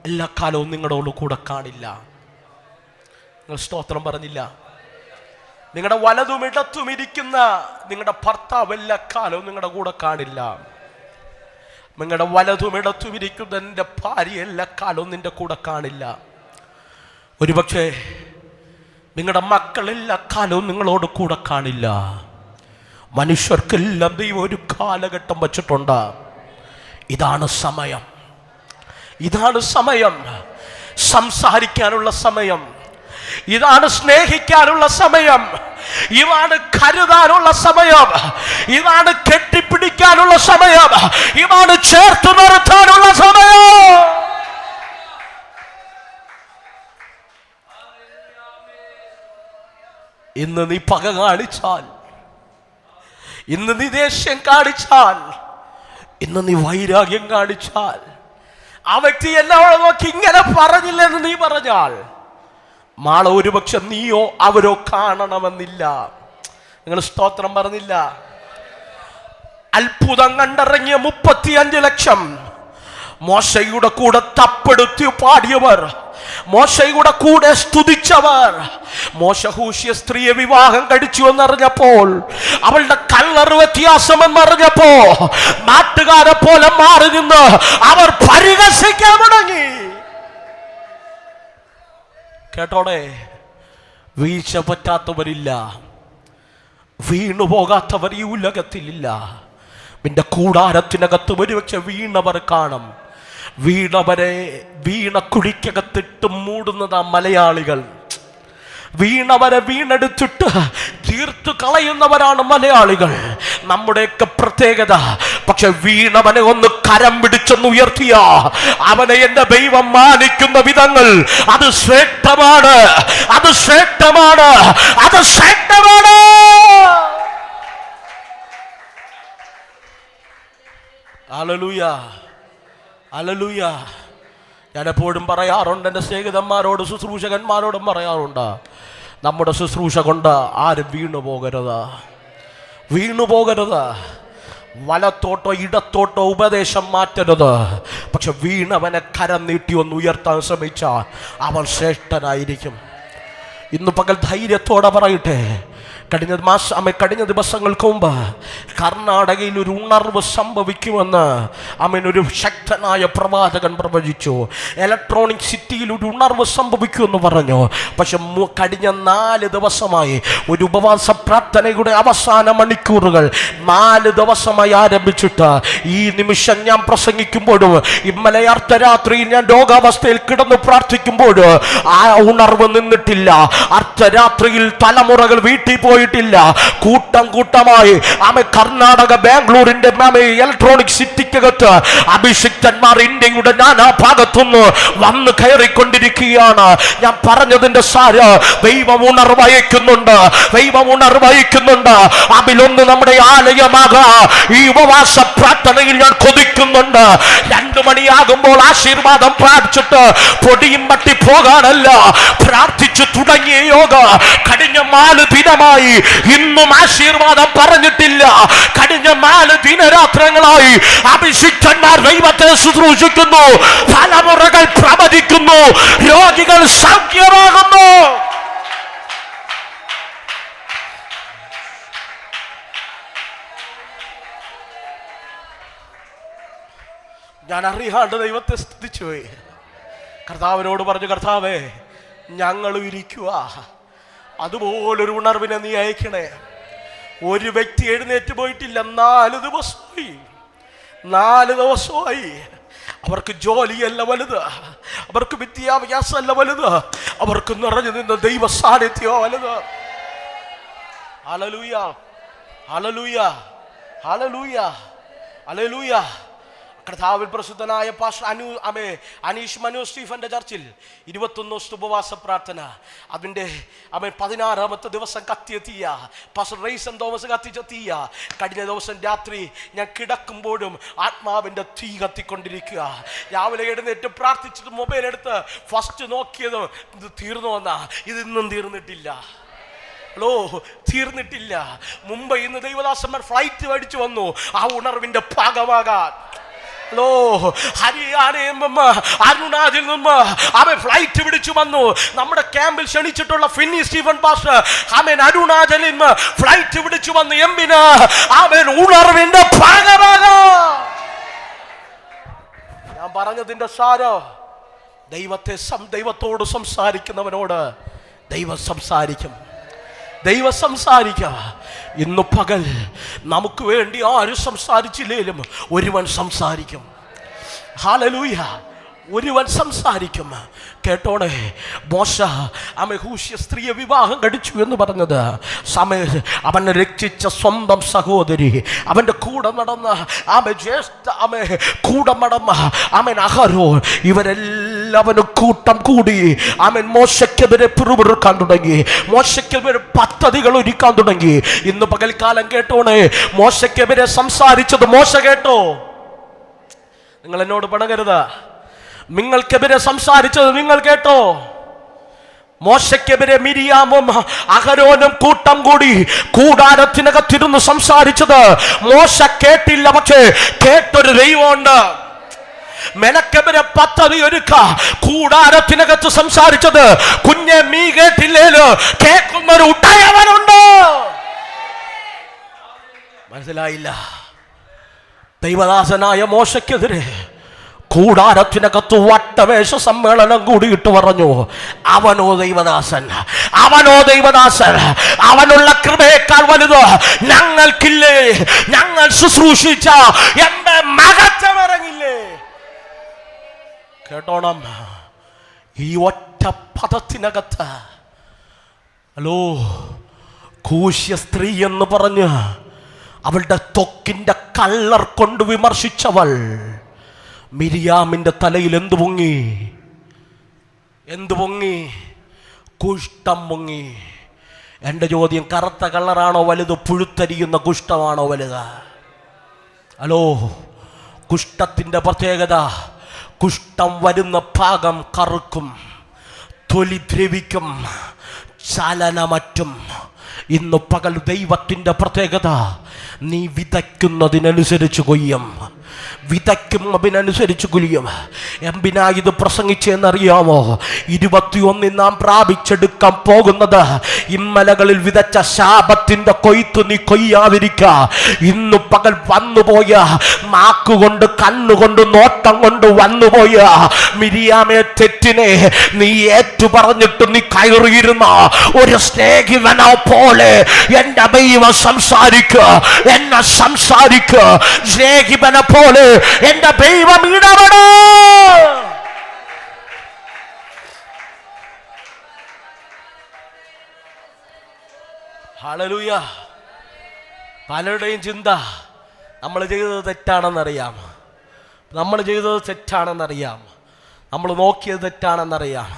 എല്ലാ കാലവും നിങ്ങളോട് കൂടെ കാണില്ല. നിങ്ങൾ സ്തോത്രം പറഞ്ഞില്ല. നിങ്ങളുടെ വലതും ഇടത്തും ഇരിക്കുന്ന നിങ്ങളുടെ ഭർത്താവ് എല്ലാ കാലവും നിങ്ങളുടെ കൂടെ കാണില്ല. നിങ്ങളുടെ വലതും ഇടത്തും ഇരിക്കുന്ന നിന്റെ ഭാര്യ എല്ലാ കാലവും നിന്റെ കൂടെ കാണില്ല. ഒരുപക്ഷെ നിങ്ങളുടെ മക്കൾ എല്ലാ കാലവും നിങ്ങളോട് കൂടെ കാണില്ല. മനുഷ്യർക്കെല്ലാം ദൈവം ഒരു കാലഘട്ടം വച്ചിട്ടുണ്ട്. ഇതാണ് സമയം, ഇതാണ് സമയം. സംസാരിക്കാനുള്ള സമയം, ഇതാണ് സ്നേഹിക്കാനുള്ള സമയം, ഇതാണ് കരുതാനുള്ള സമയം, ഇതാണ് കെട്ടിപ്പിടിക്കാനുള്ള സമയം, ഇതാണ് ചേർത്ത് നിർത്താനുള്ള സമയം. ഇന്ന് നീ പക കാണിച്ചാൽ, ഇന്ന് നീ ദേഷ്യം കാണിച്ചാൽ, ഇന്ന് നീ വൈരാഗ്യം കാണിച്ചാൽ, ആ വ്യക്തി എന്നോട് നോക്കി ഇങ്ങനെ പറഞ്ഞില്ലെന്ന് നീ പറഞ്ഞാൽ, നാളെ ഒരുപക്ഷെ നീയോ അവരോ കാണണമെന്നില്ല. നിങ്ങൾ സ്തോത്രം പറഞ്ഞില്ല. അത്ഭുതം കണ്ടിറങ്ങിയ 35 ലക്ഷം മോശയുടെ കൂടെ തപ്പെടുത്തി പാടിയവർ, മോശയുടെ കൂടെ സ്തുതിച്ചവർ. മോശ ഹൂഷ്യ സ്ത്രീയെ വിവാഹം കഴിച്ചു എന്നറിഞ്ഞപ്പോൾ, അവളുടെ കള്ളർ വ്യത്യാസമെന്നറിഞ്ഞപ്പോ നാട്ടുകാരെ പോലെ മാറി നിന്ന് അവർ പരിഹസിക്കാൻ തുടങ്ങി. കേട്ടോടെ, വീഴ്ച പറ്റാത്തവരില്ല, വീണു പോകാത്തവർ ഈ ഉലകത്തിലില്ല. നിന്റെ കൂടാരത്തിനകത്ത് ഒരുപക്ഷെ വീണവർ കാണും. വീണവരെ വീണ കുഴിക്കകത്തിട്ട് മൂടുന്നതാ മലയാളികൾ. വീണവരെ വീണെടുത്തിട്ട് തീർത്തു കളയുന്നവരാണ് മലയാളികൾ. നമ്മുടെയൊക്കെ പ്രത്യേകത. പക്ഷെ വീണവനെ ഒന്ന് കരം പിടിച്ചൊന്ന് ഉയർത്തിയ അവനെ എന്റെ ദൈവം മാനിക്കുന്ന വിധങ്ങൾ അത് ശ്രേഷ്ഠമാണ്, അത് ശ്രേഷ്ഠമാണ്, അത് ശ്രേഷ്ഠമാണ്. Hallelujah, hallelujah. ഞാൻ എപ്പോഴും പറയാറുണ്ട്, എൻ്റെ സ്നേഹിതന്മാരോട് ശുശ്രൂഷകന്മാരോടും പറയാറുണ്ട്, നമ്മുടെ ശുശ്രൂഷ കൊണ്ട് ആരും വീണു പോകരുത്. വലത്തോട്ടോ ഇടത്തോട്ടോ ഉപദേശം മാറ്റരുത്. പക്ഷെ വീണവനെ കരം നീട്ടി ഒന്ന് ഉയർത്താൻ ശ്രമിച്ചാൽ അവൻ ശ്രേഷ്ഠനായിരിക്കും. ഇന്ന് പകൽ ധൈര്യത്തോടെ പറയട്ടെ, കഴിഞ്ഞ ദിവസങ്ങൾക്ക് മുമ്പ് കർണാടകയിൽ ഒരു ഉണർവ് സംഭവിക്കുമെന്ന് ഒരു ശക്തനായ പ്രവാചകൻ പ്രവചിച്ചു. ഇലക്ട്രോണിക് സിറ്റിയിൽ ഒരു ഉണർവ് സംഭവിക്കുമെന്ന് പറഞ്ഞു. പക്ഷെ കഴിഞ്ഞ 4 ദിവസമായി ഒരു ഉപവാസ പ്രാർത്ഥനയുടെ അവസാന മണിക്കൂറുകൾ 4 ദിവസമായി ആരംഭിച്ചിട്ട് ഈ നിമിഷം ഞാൻ പ്രസംഗിക്കുമ്പോഴും ഇന്നലെ അർദ്ധരാത്രിയിൽ ഞാൻ രോഗാവസ്ഥയിൽ കിടന്ന് പ്രാർത്ഥിക്കുമ്പോഴും ആ ഉണർവ് നിന്നിട്ടില്ല. അർദ്ധരാത്രിയിൽ തലമുറകൾ വീട്ടിൽ പോയിട്ടില്ല. കൂട്ടമായി കർണാടക ബാംഗ്ലൂരിന്റെ ഇലക്ട്രോണിക് സിറ്റിക്കകത്ത് അഭിഷിക്തന്മാർ ഇന്ത്യയുടെ നാനാ ഭാഗത്തുനിന്ന് വന്ന് കയറിക്കൊണ്ടിരിക്കുകയാണ്. ഞാൻ പറഞ്ഞതിന്റെ സാര ദൈവം ഉണർവയക്കുന്നുണ്ട്. അതിലൊന്ന് നമ്മുടെ ആലയമാകാ. ഈ ഉപവാസ പ്രാർത്ഥനയിൽ ഞാൻ കൊതിക്കുന്നുണ്ട്. 2 മണിയാകുമ്പോൾ ആശീർവാദം പ്രാർത്ഥിച്ചിട്ട് പൊടിയും പട്ടി പോകാനല്ല, പ്രാർത്ഥിച്ചു തുടങ്ങിയ യോഗ കഴിഞ്ഞ 4 ദിനമായി ഇന്നും ആശീർവാദം പറഞ്ഞിട്ടില്ല. കഴിഞ്ഞ 4 ദിനരാത്രങ്ങളായി അഭിഷിക്തന്മാർ ദൈവത്തെ ശുശ്രൂഷിക്കുന്നു, തലമുറകൾ പ്രവചിക്കുന്നു, രോഗികൾ സൗഖ്യമാകുന്നു. ഞാൻ അറിയാണ്ട് ദൈവത്തെ സ്തുതിച്ചു പോയി. കർത്താവിനോട് പറഞ്ഞു, കർത്താവേ ഞങ്ങളും ഇരിക്കുക, അതുപോലൊരു ഉണർവിനെ നീ അയക്കണേ. ഒരു വ്യക്തി എഴുന്നേറ്റ് പോയിട്ടില്ല. 4 ദിവസമായി. അവർക്ക് ജോലിയല്ല വലുത്, അവർക്ക് വിദ്യാഭ്യാസമല്ല വലുത്, അവർക്ക് നിറഞ്ഞു നിന്ന ദൈവ സാന്നിധ്യമോ വലുത്. Hallelujah, hallelujah, hallelujah, hallelujah. കർത്താവിൽ പ്രസിദ്ധനായ പാസ്റ്റർ അനീഷ് മനു സ്റ്റീഫന്റെ ചർച്ചിൽ 21 ഉപവാസ പ്രാർത്ഥന, അതിൻ്റെ 16ാമത്തെ ദിവസം കത്തിയെത്തിയ പാസ്റ്റർ റൈസൻ തോമസ് കത്തിച്ചെത്തിയ. കഴിഞ്ഞ ദിവസം രാത്രി ഞാൻ കിടക്കുമ്പോഴും ആത്മാവിൻ്റെ തീ കത്തിക്കൊണ്ടിരിക്കുക. രാവിലെ എഴുന്നേറ്റ് പ്രാർത്ഥിച്ചിട്ട് മൊബൈൽ എടുത്ത് ഫസ്റ്റ് നോക്കിയതും ഇത് തീർന്നു വന്നാ, ഇതൊന്നും തീർന്നിട്ടില്ല. തീർന്നിട്ടില്ല. മുംബൈയിൽ നിന്ന് ദൈവദാസന്മാർ ഫ്ലൈറ്റ് മേടിച്ചു വന്നു ആ ഉണർവിന്റെ ഭാഗമാകാൻ. അരുണാചലിൽ നിന്ന് അവൻ ഫ്ലൈറ്റ് പിടിച്ചു വന്നു. നമ്മുടെ ക്യാമ്പിൽ ക്ഷണിച്ചിട്ടുള്ള ഫിന്നി സ്റ്റീഫൻ പാസ്റ്റർ അരുണാചലിൽ നിന്ന് ഫ്ലൈറ്റ് പിടിച്ചു വന്നു. എന്തിന്? അവൻ ഉണർവിന്റെ ഭാഗമാകാൻ. ഞാൻ പറഞ്ഞതിന്റെ സാരോ, ദൈവത്തോട് സംസാരിക്കുന്നവനോട് ദൈവം സംസാരിക്കുക. ഇന്ന് പകൽ നമുക്ക് വേണ്ടി ആരും സംസാരിച്ചില്ലേലും ഒരുവൻ സംസാരിക്കും. ഹല്ലേലൂയ, ഒരുവൻ സംസാരിക്കും. കേട്ടോണേ, മോശ ഹൂശ്യ സ്ത്രീയെ വിവാഹം കഴിച്ചു എന്ന് പറഞ്ഞത് അവനെ രക്ഷിച്ച സ്വന്തം സഹോദരി, അവൻ്റെ കൂടെ നടന്ന കൂടെ നടന്ന അഹരോൻ, ഇവരെല്ലാവരും കൂട്ടം കൂടി മോശയ്ക്കെതിരെ പിറുപിറുക്കാൻ തുടങ്ങി, മോശയ്ക്കെതിരെ പദ്ധതികൾ ഒരുക്കാൻ തുടങ്ങി. ഇന്ന് പകൽക്കാലം കേട്ടോണേ, മോശയ്ക്കെതിരെ സംസാരിച്ചത് മോശ കേട്ടോ. നിങ്ങൾ എന്നോട് പണകരുത്. നിങ്ങൾക്കെതിരെ സംസാരിച്ചത് നിങ്ങൾ കേട്ടോ. മോശയ്ക്കെതിരെ മിരിയാമും അഹരോനും കൂട്ടം കൂടി കൂടാരത്തിനകത്തിരുന്ന് സംസാരിച്ചത് മോശ കേട്ടില്ല. പക്ഷേ കേട്ടൊരു ദൈവമുണ്ട്. മെനക്കെതിരെ പദ്ധതി ഒരുക്ക കൂടാരത്തിനകത്ത് സംസാരിച്ചത് കുഞ്ഞെ നീ കേട്ടില്ലേലോ, കേൾക്കുന്നൊരു ഉടയവനുണ്ട്. മനസ്സിലായില്ല? ദൈവദാസനായ മോശയ്ക്കെതിരെ കൂടാരത്തിനകത്ത് വട്ടവേഷ സമ്മേളനം കൂടിയിട്ട് പറഞ്ഞു, അവനോ ദൈവദാസൻ, അവനുള്ള കൃപയേക്കാൾ വലുത് ഞങ്ങൾക്കില്ലേ, ഞങ്ങൾ ശുശ്രൂഷിച്ച എന്റെ മകച്ചമിറങ്ങില്ലേ. കേട്ടോണം, ഈ ഒറ്റ പദത്തിനകത്ത് കൂശ്യ സ്ത്രീ എന്ന് പറഞ്ഞ് അവളുടെ തൊക്കിന്റെ കള്ളർ കൊണ്ട് വിമർശിച്ചവൾ മിരിയാമിന്റെ തലയിൽ എന്തു പൊങ്ങി? കുഷ്ഠം പൊങ്ങി. എൻ്റെ ചോദ്യം, കറുത്ത കളറാണോ വലുത്, പുഴുത്തരിയുന്ന കുഷ്ഠമാണോ വലുത്? കുഷ്ഠത്തിൻ്റെ പ്രത്യേകത കുഷ്ഠം വരുന്ന ഭാഗം കറുക്കും, തൊലി ദ്രവിക്കും, ചലനമറ്റും. ഇന്ന് പകൽ ദൈവത്തിൻ്റെ പ്രത്യേകത, നീ വിതയ്ക്കുന്നതിനനുസരിച്ച് കൊയ്യും, വിതയ്ക്കുന്നതിനനുസരിച്ച് കൊയ്യും. എന്തിനാ ഇത് പ്രസംഗിച്ചെന്നറിയാമോ? 21 നാം പ്രാപിച്ചെടുക്കാൻ പോകുന്നത് ഇമ്മലകളിൽ വിതച്ച ശാപത്തിന്റെ കൊയ്ത്ത് നീ കൊയ്യാതിരിക്ക. ഇന്ന് പകൽ വന്നുപോയ നാക്കുകൊണ്ട്, കണ്ണുകൊണ്ട്, നോട്ടം കൊണ്ട് വന്നുപോയ മിരിയാമേ തെറ്റിനെ നീ ഏറ്റു പറഞ്ഞിട്ട് നീ കയറിയിരുന്ന ഒരു സ്നേഹിതനെ പോലെ എന്റെ ദൈവം സംസാരിക്കുക, എന്നെ സംസാരിക്കുക. സ്നേഹിതനെ പോലെ എന്റെ ദൈവം ഇടപെട. ഹല്ലേലൂയ. പലരുടെയും ചിന്ത നമ്മൾ ചെയ്തത് തെറ്റാണെന്നറിയാം, നമ്മൾ ചെയ്തത് തെറ്റാണെന്നറിയാം, നമ്മൾ നോക്കിയത് തെറ്റാണെന്നറിയാം,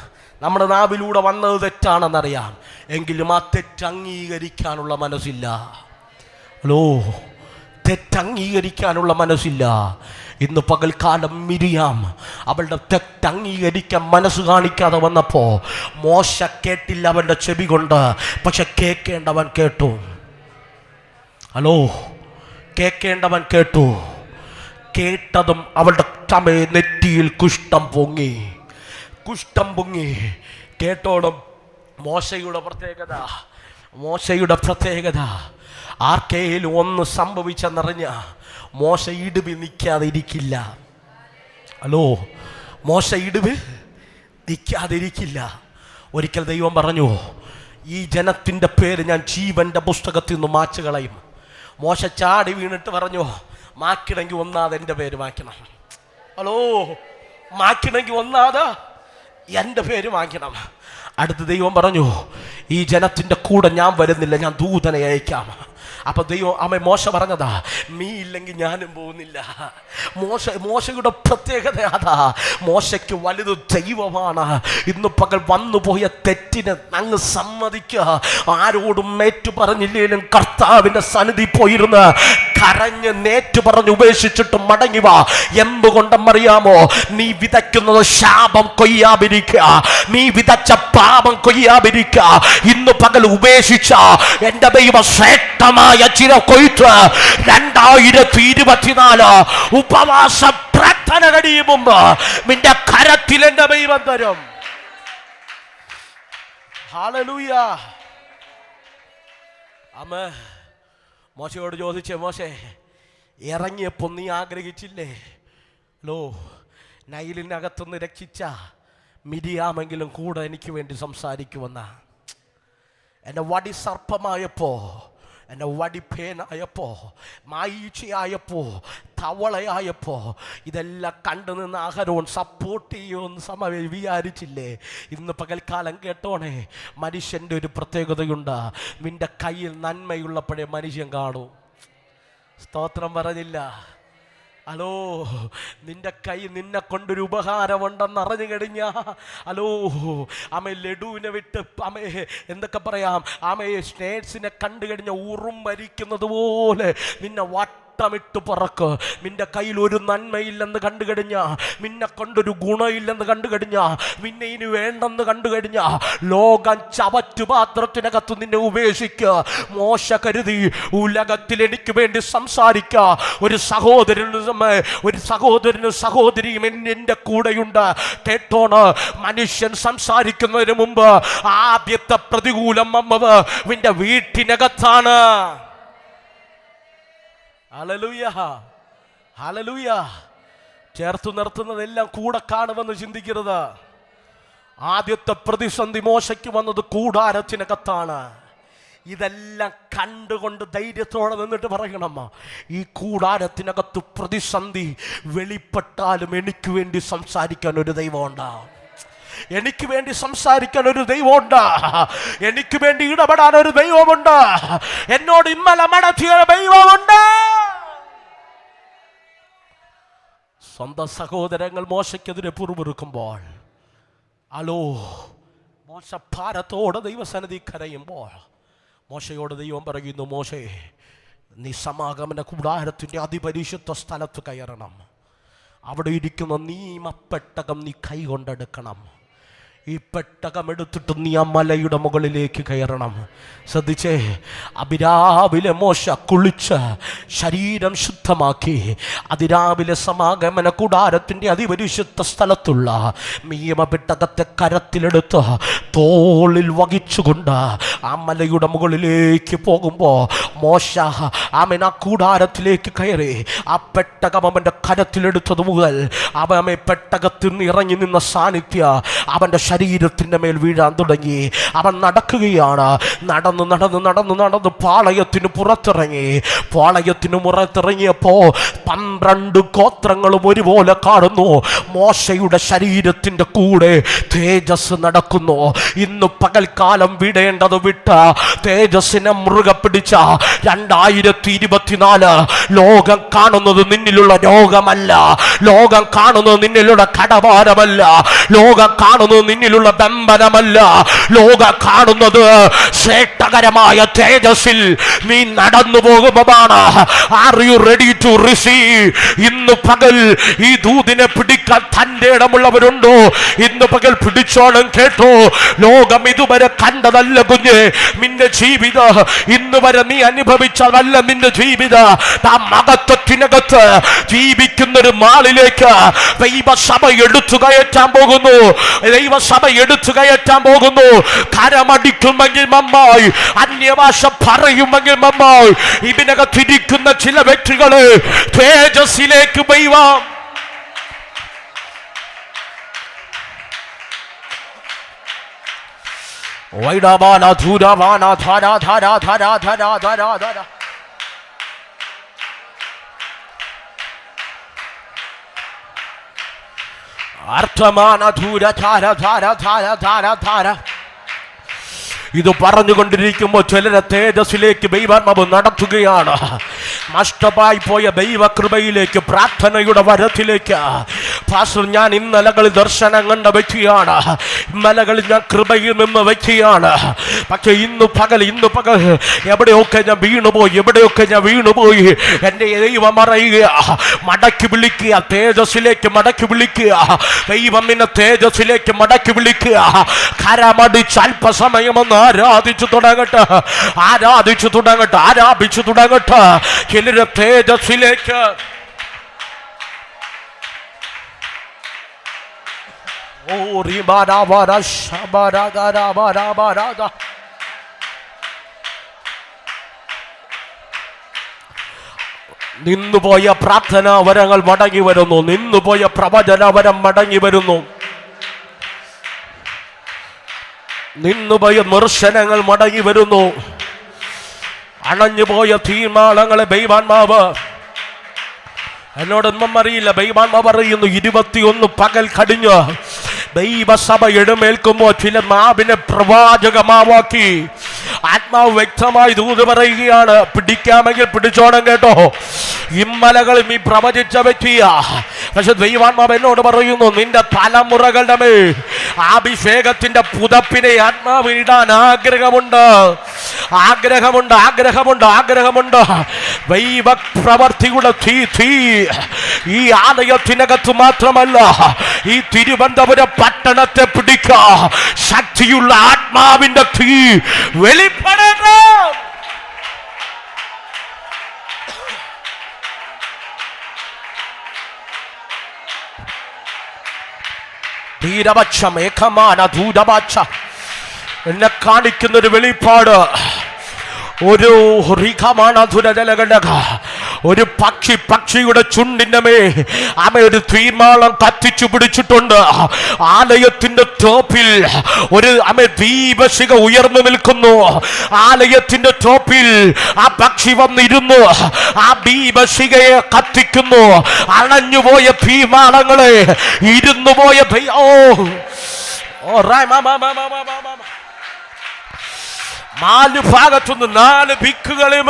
നമ്മുടെ നാവിലൂടെ വന്നത് തെറ്റാണെന്നറിയാം. എങ്കിലും ആ തെറ്റ് അംഗീകരിക്കാനുള്ള മനസ്സില്ല. ഹലോ, തെറ്റംഗീകരിക്കാനുള്ള മനസ്സില്ല. ഇന്ന് പകൽക്കാലം മിരിയാം അവളുടെ തെറ്റ് അംഗീകരിക്കാൻ മനസ്സ് കാണിക്കാതെ വന്നപ്പോൾ മോശ കേട്ടില്ല അവൻ്റെ ചെവി കൊണ്ട്, പക്ഷെ കേൾക്കേണ്ടവൻ കേട്ടു. ഹലോ, കേൾക്കേണ്ടവൻ കേട്ടു. കേട്ടതും അവളുടെ നെറ്റിയിൽ കുഷ്ഠം പൊങ്ങി, കുഷ്ഠം പൊങ്ങി. കേട്ടോടും മോശയുടെ പ്രത്യേകത, മോശയുടെ പ്രത്യേകത, ആർക്കേലും ഒന്ന് സംഭവിച്ചെന്നറിഞ്ഞ മോശ ഇടിവ് നിൽക്കാതെ ഇരിക്കില്ല. ഹലോ, മോശ ഇടിവ് നിൽക്കാതെ ഇരിക്കില്ല. ഒരിക്കൽ ദൈവം പറഞ്ഞു, ഈ ജനത്തിൻ്റെ പേര് ഞാൻ ജീവൻ്റെ പുസ്തകത്തിൽ നിന്ന് മാച്ചു കളയും. മോശ ചാടി വീണിട്ട് പറഞ്ഞു, മാക്കണമെങ്കിൽ ഒന്നാതെ എൻ്റെ പേര് മായ്ക്കണം. ഹലോ, മാക്കണമെങ്കിൽ ഒന്നാതെ എൻ്റെ പേര് മായ്ക്കണം. അടുത്ത ദൈവം പറഞ്ഞു, ഈ ജനത്തിൻ്റെ കൂടെ ഞാൻ വരുന്നില്ല, ഞാൻ ദൂതനെ അയക്കാം. അപ്പൊ ദൈവം മോശ പറഞ്ഞതാ, നീ ഇല്ലെങ്കിൽ ഞാനും പോകുന്നില്ല. മോശയുടെ പ്രത്യേകത അതാ. മോശയ്ക്ക് വലുത് ദൈവമാണ്. ഇന്ന് പകൽ വന്നുപോയ തെറ്റിന് അങ്ങ് സമ്മതിക്കുക. ആരോടും നേറ്റു പറഞ്ഞില്ലേലും കർത്താവിന്റെ സന്നിധി പോയിരുന്ന് കരഞ്ഞ് നേറ്റു പറഞ്ഞ് ഉപേക്ഷിച്ചിട്ട് മടങ്ങി വാ. എന്തുകൊണ്ടെന്നറിയാമോ? നീ വിതയ്ക്കുന്നത് ശാപം കൊയ്യാതിരിക്കുക, നീ വിതച്ച പാപം കൊയ്യാതിരിക്കുക. ഇന്ന് പകൽ ഉപേക്ഷിച്ച എന്റെ ദൈവ ശ്രേഷ്ഠമായ ചില കൊയ്ത്ത് 2024 ഉപവാസ പ്രാർത്ഥന കഴിയും മുമ്പ് നിന്റെ കരത്തിൽ എന്റെ ദൈവം തരും. ഹല്ലേലൂയ. ആമേൻ. മോശയോട് ചോദിച്ചേ, മോശേ ഇറങ്ങിയപ്പോൾ നീ ആഗ്രഹിച്ചില്ലേ ലോ നൈലിനകത്തുനിന്ന് രക്ഷിച്ച മിരിയാമെങ്കിലും കൂടെ എനിക്ക് വേണ്ടി സംസാരിക്കുമെന്ന? എൻ്റെ വടി സർപ്പമായപ്പോ, എൻ്റെ വടിപ്പേനായപ്പോ, മായീച്ചയായപ്പോ, തവളയായപ്പോ ഇതെല്ലാം കണ്ടു നിന്ന് അഹരോൻ സപ്പോർട്ട് ചെയ്യുമെന്ന് വിചാരിച്ചില്ലേ? ഇന്ന് പകൽക്കാലം കേട്ടോണേ, മനുഷ്യൻ്റെ ഒരു പ്രത്യേകതയുണ്ട്. നിന്റെ കയ്യിൽ നന്മയുള്ളപ്പോഴേ മനുഷ്യൻ കാണൂ. സ്തോത്രം പറഞ്ഞില്ല. ഹലോ, നിന്റെ കൈ നിന്നെ കൊണ്ടൊരു ഉപകാരമുണ്ടെന്ന് അറിഞ്ഞു കഴിഞ്ഞാ, ഹലോ ആമേ ലഡുവിനെ വിട്ട് ആമേ എന്തൊക്കെ പറയാം, ആമേ സ്നേറ്റ്സിനെ കണ്ടു കഴിഞ്ഞ ഉറും മരിക്കുന്നത് പോലെ നിന്നെ വട്ടമിട്ട് പറക്ക്. നിന്റെ കയ്യിൽ ഒരു നന്മയില്ലെന്ന് കണ്ടു കഴിഞ്ഞാ, നിന്നെ കൊണ്ടൊരു ഗുണമില്ലെന്ന് കണ്ടു കഴിഞ്ഞാ, നിന്നെ ഇനി വേണ്ടെന്ന് കണ്ടു കഴിഞ്ഞാ, ലോകം ചവറ്റുപാത്രത്തിനകത്ത് നിന്നെ ഉപേക്ഷിക്കുക. മോശ കരുതി ഉലകത്തിൽ എനിക്ക് വേണ്ടി സംസാരിക്ക ഒരു സഹോദരനും സഹോദരിയും എൻ്റെ കൂടെയുണ്ട്. കേട്ടോണ്, മനുഷ്യൻ സംസാരിക്കുന്നതിന് മുമ്പ് ആദ്യത്തെ പ്രതികൂലം വന്നത് നിന്റെ വീട്ടിനകത്താണ്. Hallelujah, hallelujah. ചേർത്തു നിർത്തുന്നതെല്ലാം കൂടെ കാണുമെന്ന് ചിന്തിക്കരുത്. ആദ്യത്തെ പ്രതിസന്ധി മോശയ്ക്ക് വന്നത് കൂടാരത്തിനകത്താണ്. ഇതെല്ലാം കണ്ടുകൊണ്ട് ധൈര്യത്തോടെ നിന്നിട്ട് പറയണം, ഈ കൂടാരത്തിനകത്ത് പ്രതിസന്ധി വെളിപ്പെട്ടാലും എനിക്ക് വേണ്ടി സംസാരിക്കാൻ ഒരു ദൈവം ഉണ്ടാവും, എനിക്ക് വേണ്ടി സംസാരിക്കാൻ ഒരു ദൈവമുണ്ട്, എനിക്ക് വേണ്ടി ഇടപെടാൻ ഒരു ദൈവമുണ്ട്, എന്നോട് ഇന്നലെ മടക്കിയ ദൈവമുണ്ട്. സ്വന്തം സഹോദരങ്ങൾ മോശയ്ക്കെതിരെ പുറമുറുക്കുമ്പോൾ, അലോ മോശ ഭാരത്തോടെ ദൈവസന്നിധി കരയുമ്പോൾ മോശയോട് ദൈവം പറയുന്നു, മോശേ നീ സമാഗമന കൂടാരത്തിൻ്റെ അതിപരിശുദ്ധ സ്ഥലത്ത് കയറണം. അവിടെ ഇരിക്കുന്ന നിയമപ്പെട്ടകം നീ കൈകൊണ്ടെടുക്കണം. ഈ പെട്ടകം എടുത്തിട്ട് നീ ആ മലയുടെ മുകളിലേക്ക് കയറണം. ശ്രദ്ധിച്ചേ, അതിരാവിലെ മോശ കുളിച്ച് ശരീരം ശുദ്ധമാക്കി അതിരാവിലെ സമാഗമന കൂടാരത്തിൻ്റെ അതിപരിശുദ്ധ സ്ഥലത്തുള്ള നിയമപ്പെട്ടകത്തെ കരത്തിലെടുത്ത് തോളിൽ വഹിച്ചുകൊണ്ട് ആ മലയുടെ മുകളിലേക്ക് പോകുമ്പോൾ മോശ അവൻ ആ കൂടാരത്തിലേക്ക് കയറി ആ പെട്ടകം അവൻ്റെ കരത്തിലെടുത്തത് മുതൽ അവൻ പെട്ടകത്തിൽ നിന്ന് ഇറങ്ങി നിന്ന സാന്നിധ്യം അവൻ്റെ ശരീരത്തിൻ്റെ മേൽ വീഴാൻ തുടങ്ങി. അവൻ നടക്കുകയാണ്. നടന്ന് നടന്ന് നടന്ന് നടന്ന് പാളയത്തിന് പുറത്തിറങ്ങി. പാളയത്തിന് പുറത്തിറങ്ങിയപ്പോ 12 ഗോത്രങ്ങളും ഒരുപോലെ കാണുന്നു. മോശയുടെ ശരീരത്തിൻ്റെ കൂടെ തേജസ് നടക്കുന്നു. ഇന്ന് പകൽക്കാലം വിടേണ്ടത് വിട്ട തേജസ്സിനെ മുറുകെ പിടിച്ച 2024 ലോകം കാണുന്നത് നിന്നിലുള്ള രോഗമല്ല, ലോകം കാണുന്നത് നിന്നിലുള്ള കടഭാരമല്ല, ലോകം കാണുന്നത് നിന്നിലുള്ള ബന്ധനമല്ല, ലോകം കാണുന്നത് ശ്രേഷ്ഠകരമായ തേജസ്സിൽ നീ നടന്നു പോകുമ്പോഴാണ്. Are you ready to receive? ഇന്ന് പകൽ ഈ ദൂതിനെ പിടിക്കാൻ തന്റെ ഇടമുള്ളവരുണ്ടോ? ഇന്ന് പകൽ പിടിച്ചോണം. കേട്ടോ, ലോകം ഇതുവരെ കണ്ടതല്ല കുഞ്ഞ് നിന്റെ ജീവിതം. ഇന്ന് വരെ നീ അനുഭവിച്ചതല്ല നിന്റെ ജീവിതം. ആ മഹത്വത്തിനകത്ത് ജീവിക്കുന്നൊരു മാളിലേക്ക് ദൈവസഭ എടുത്തു കയറ്റാൻ പോകുന്നു. ദൈവസഭ എടുത്തു കയറ്റാൻ പോകുന്നു. കരമടിക്കുമെങ്കിൽ മമ്മായി, അന്യഭാഷ പറയുമെങ്കിൽ മമ്മായി, ഇതിനകത്തിരിക്കുന്ന ചില വ്യക്തികളെ തേജസ്സിലേക്ക് ദൈവം വൈഡാവാന ധൂരവാന ധാര ധാര ധാര ധാര ധാര ധാര അർത്ഥമാന ധൂര ധാര ധാര ധാര ധാര ധാര. ഇത് പറഞ്ഞുകൊണ്ടിരിക്കുമ്പോൾ ചിലരെ തേജസ്സിലേക്ക് ദൈവാത്മാവ് നടത്തുകയാണ്. നഷ്ടമായി പോയ ദൈവകൃപയിലേക്ക്, പ്രാർത്ഥനയുടെ വരത്തിലേക്ക്. പാസ്റ്റർ, ഞാൻ ഇന്നലകളിൽ ദർശനം കണ്ട വ്യക്തിയാണ്, ഇന്നലകളിൽ ഞാൻ കൃപയിൽ നിന്ന വ്യക്തിയാണ്. പക്ഷെ ഇന്ന് പകൽ എവിടെയൊക്കെ ഞാൻ വീണുപോയി. എൻ്റെ ദൈവം അറിയുക, മടക്കി വിളിക്കുക, തേജസ്സിലേക്ക് മടക്കി വിളിക്കുക. ദൈവം നിന്നെ തേജസ്സിലേക്ക് മടക്കി വിളിക്കുക. കരമടിച്ച് അല്പസമയമെന്ന് ആരാധിച്ചു തുടങ്ങട്ടെ. ചിലര് തേജസ്സിലേക്ക് നിന്നുപോയ പ്രാർത്ഥനാ വരങ്ങൾ മടങ്ങി വരുന്നു. നിന്നുപോയ പ്രവചന വരം മടങ്ങി വരുന്നു. നിന്നുപോയ ദർശനങ്ങൾ മടങ്ങി വരുന്നു. അണഞ്ഞുപോയ തീർമാനങ്ങളെ ദൈവാത്മാവ് എന്നോടൊന്നും അറിയില്ല. ദൈവാത്മാവ് പറയുന്നു, 21 പകൽ കടിഞ്ഞ് ദൈവസഭ എഴുന്നേൽക്കുമ്പോൾ ചില നാവിനെ പ്രവാചകമാവാക്കി ആത്മാവ് വ്യക്തമായി ദൂത് പറയുകയാണ്. പിടിക്കാമെങ്കിൽ പിടിച്ചോണം. കേട്ടോ, ഇമ്മലകളിൽ നീ പ്രവചിച്ച വ്യക്തിയാ. പക്ഷെ ദൈവാത്മാവ് എന്നോട് പറയുന്നു, നിന്റെ തലമുറകളുടെ മേൽ അഭിഷേകത്തിന്റെ പുതപ്പിനെ ആത്മാവിടാൻ ആഗ്രഹമുണ്ട്. ദൈവ പ്രവർത്തിയുടെ തീ ഈ ആലയത്തിനകത്ത് മാത്രമല്ല, ഈ തിരുവനന്തപുരം പട്ടണത്തെ പിടിക്കുക. ശക്തിയുള്ള ആത്മാവിന്റെ തീ വെളിപ്പെടണം. ധീരപക്ഷം ഏകമാന ധൂരപക്ഷ എന്നെ കാണിക്കുന്നൊരു വെളിപ്പാട്. ഒരു ഒരു പക്ഷിയുടെ ചുണ്ടിന്റെ മേൽ ഒരു തീർമാനം കത്തിച്ചു പിടിച്ചിട്ടുണ്ട്. ആലയത്തിന്റെ ടോപ്പിൽ ഒരു ദീപശിഖ ഉയർന്നു നിൽക്കുന്നു. ആലയത്തിന്റെ ടോപ്പിൽ ആ പക്ഷി വന്നിരുന്നു. ആ ദീപശിഖയെ കത്തിക്കുന്നു. അണഞ്ഞുപോയ തീർമാനങ്ങളെ ഇരുന്നുപോയ നാല് ഭാഗത്തുനിന്ന് 4 ഭിക്കുകളിൽ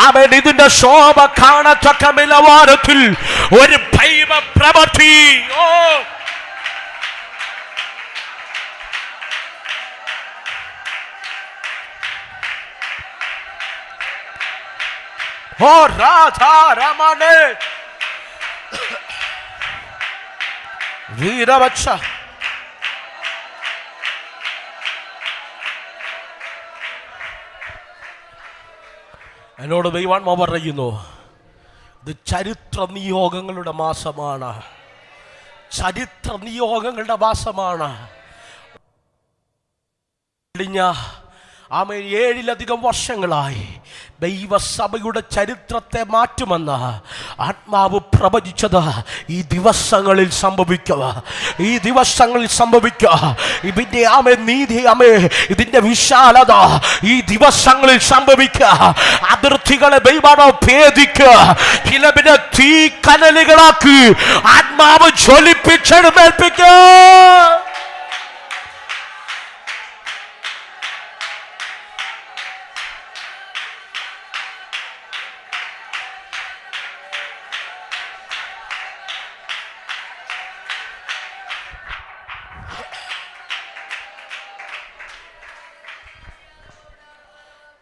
അവൻ ഇതിന്റെ ശോഭ കാണത്തക്ക നിലവാരത്തിൽ ഒരു ദൈവ പ്രവൃത്തി. ഓ രാധാരമണേ, വീരവക്ഷ എന്നോട് ദൈവാത്മാവ് പറയുന്നു, ഇത് ചരിത്ര നിയോഗങ്ങളുടെ മാസമാണ്. ചരിത്ര നിയോഗങ്ങളുടെ മാസമാണ്. കഴിഞ്ഞ 7 വർഷങ്ങളായി ദൈവസഭയുടെ ചരിത്രത്തെ മാറ്റുമെന്ന് ആത്മാവ് പ്രവചിച്ചത് ഈ ദിവസങ്ങളിൽ സംഭവിക്കുക. ഈ ദിവസങ്ങളിൽ സംഭവിക്കുക. ഇതിൻ്റെ നീതി ഇതിൻ്റെ വിശാലത ഈ ദിവസങ്ങളിൽ സംഭവിക്കുക. അതിർത്തികളെ ദൈവം ഭേദിക്കുക. ചിലവിനെ തീ കനലുകളാക്കി ആത്മാവ് ജ്വലിപ്പിച്ചെഴുന്നേൽപ്പിക്കുക.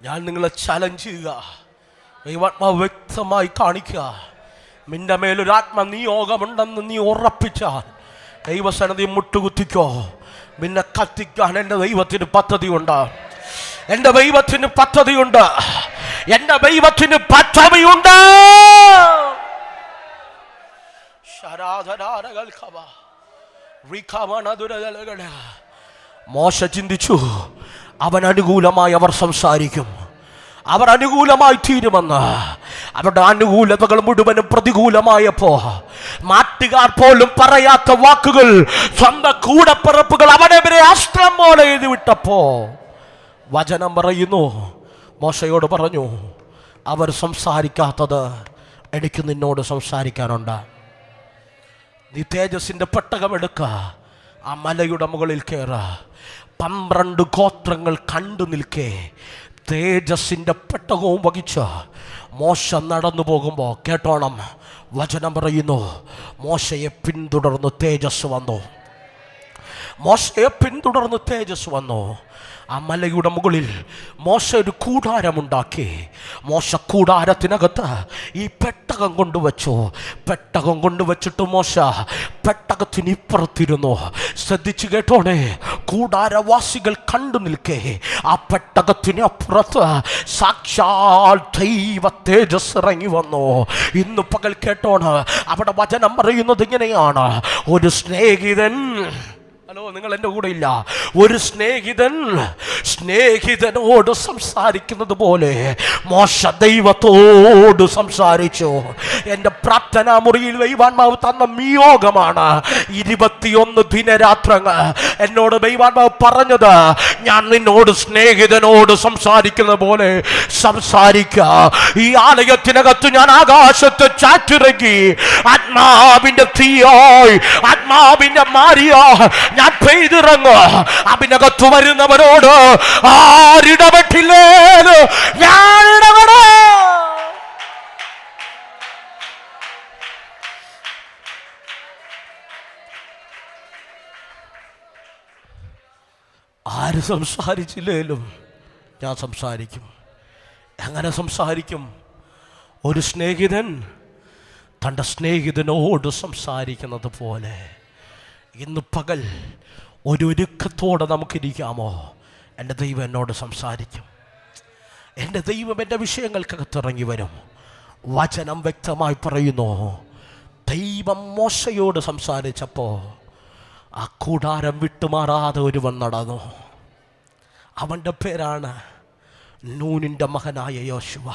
ഞാൻ നിങ്ങളെ ചലഞ്ച് ചെയ്യുക. ദൈവാത്മാവ് വ്യക്തമായി കാണിക്കുക. നിന്റെ മേലൊരു ആത്മനിയോഗമുണ്ടെന്ന് നീ ഉറപ്പിച്ചാൽ ദൈവസന്നിധി മുട്ടുകുത്തിക്കോ. നിന്നെ കത്തിക്കാൻ എൻ്റെ ദൈവത്തിന് പദ്ധതിയുണ്ട്. എൻ്റെ ദൈവത്തിന് പദ്ധതിയുണ്ട്. എൻ്റെ ദൈവത്തിന് പദ്ധതിയുണ്ട്. മോശ ചിന്തിച്ചു, അവൻ അനുകൂലമായി അവർ സംസാരിക്കും, അവർ അനുകൂലമായി തീരുമെന്ന്. അവരുടെ അനുകൂലതകൾ മുഴുവനും പ്രതികൂലമായപ്പോ നാട്ടുകാർ പോലും പറയാത്ത വാക്കുകൾ സ്വന്തം കൂടപ്പിറപ്പുകൾ അവനെതിരെ അസ്ത്രം പോലെ എഴുതിവിട്ടപ്പോ വചനം പറയുന്നു, മോശയോട് പറഞ്ഞു, അവർ സംസാരിക്കാത്തത് എനിക്ക് നിന്നോട് സംസാരിക്കാനുണ്ട്. നീ തേജസ്സിൻ്റെ പെട്ടകം എടുക്ക, ആ മലയുടെ മുകളിൽ കയറ. 12 ഗോത്രങ്ങൾ കണ്ടു നിൽക്കേ തേജസ്സിൻ്റെ പെട്ടകവും വഹിച്ച മോശ നടന്നു പോകുമ്പോൾ കേട്ടോണം, വചനം പറയുന്നു, മോശയെ പിന്തുടർന്ന് തേജസ് വന്നു. മോശയെ പിന്തുടർന്ന് തേജസ് വന്നു. ആ മലയുടെ മുകളിൽ മോശ ഒരു കൂടാരമുണ്ടാക്കി. മോശ കൂടാരത്തിനകത്ത് ഈ പെട്ടകം കൊണ്ടുവച്ചു. പെട്ടകം കൊണ്ടുവച്ചിട്ട് മോശ പെട്ടകത്തിന് ഇപ്പുറത്തിരുന്നു. ശ്രദ്ധിച്ചു കേട്ടോണേ, കൂടാരവാസികൾ കണ്ടു നിൽക്കേ ആ പെട്ടകത്തിന് അപ്പുറത്ത് സാക്ഷാൽ ദൈവ തേജസ് ഇറങ്ങി വന്നു. ഇന്ന് പകൽ കേട്ടോണ്, അവിടെ വചനം പറയുന്നത് ഇങ്ങനെയാണ്, ഒരു സ്നേഹിതൻ, ഹലോ നിങ്ങൾ എൻ്റെ കൂടെ ഇല്ല, ഒരു സ്നേഹിതനോട് സംസാരിക്കുന്നത് പോലെ മോശ ദൈവത്തോട് സംസാരിച്ചു. എൻ്റെ പ്രാർത്ഥനാ മുറിയിൽ ദൈവാത്മാവ് തന്ന നിയോഗമാണ് 21 ദിനരാത്രങ്ങൾ. എന്നോട് ദൈവാത്മാവ് പറഞ്ഞത്, ഞാൻ നിന്നോട് സ്നേഹിതനോട് സംസാരിക്കുന്ന പോലെ സംസാരിക്കുക. ഈ ആലയത്തിനകത്ത് ഞാൻ ആകാശത്ത് ചാറ്റിറങ്ങി ആത്മാവിൻ്റെ തീയായി, ആത്മാവിൻ്റെ മാരിയാ ഞാൻ പെയ്തിറങ്ങുക. അതിനകത്ത് വരുന്നവരോട് ആരിടപെട്ടില്ലേ, ഞാൻ ഇടപെട. ആര് സംസാരിച്ചില്ലേലും ഞാൻ സംസാരിക്കും. എങ്ങനെ സംസാരിക്കും? ഒരു സ്നേഹിതൻ തൻ്റെ സ്നേഹിതനോട് സംസാരിക്കുന്നത് പോലെ. ഇന്ന് പകൽ ഒരു ഒരുക്കത്തോടെ നമുക്കിരിക്കാമോ? എൻ്റെ ദൈവം എന്നോട് സംസാരിക്കും. എൻ്റെ ദൈവം എൻ്റെ വിഷയങ്ങൾക്കകത്തിറങ്ങി വരും. വചനം വ്യക്തമായി പറയുന്നു, ദൈവം മോശയോട് സംസാരിച്ചപ്പോൾ ആ കൂടാരം വിട്ടുമാറാതെ ഒരുവൻ നടന്നു. അവൻ്റെ പേരാണ് നൂനിൻ്റെ മകനായ യോശുവ.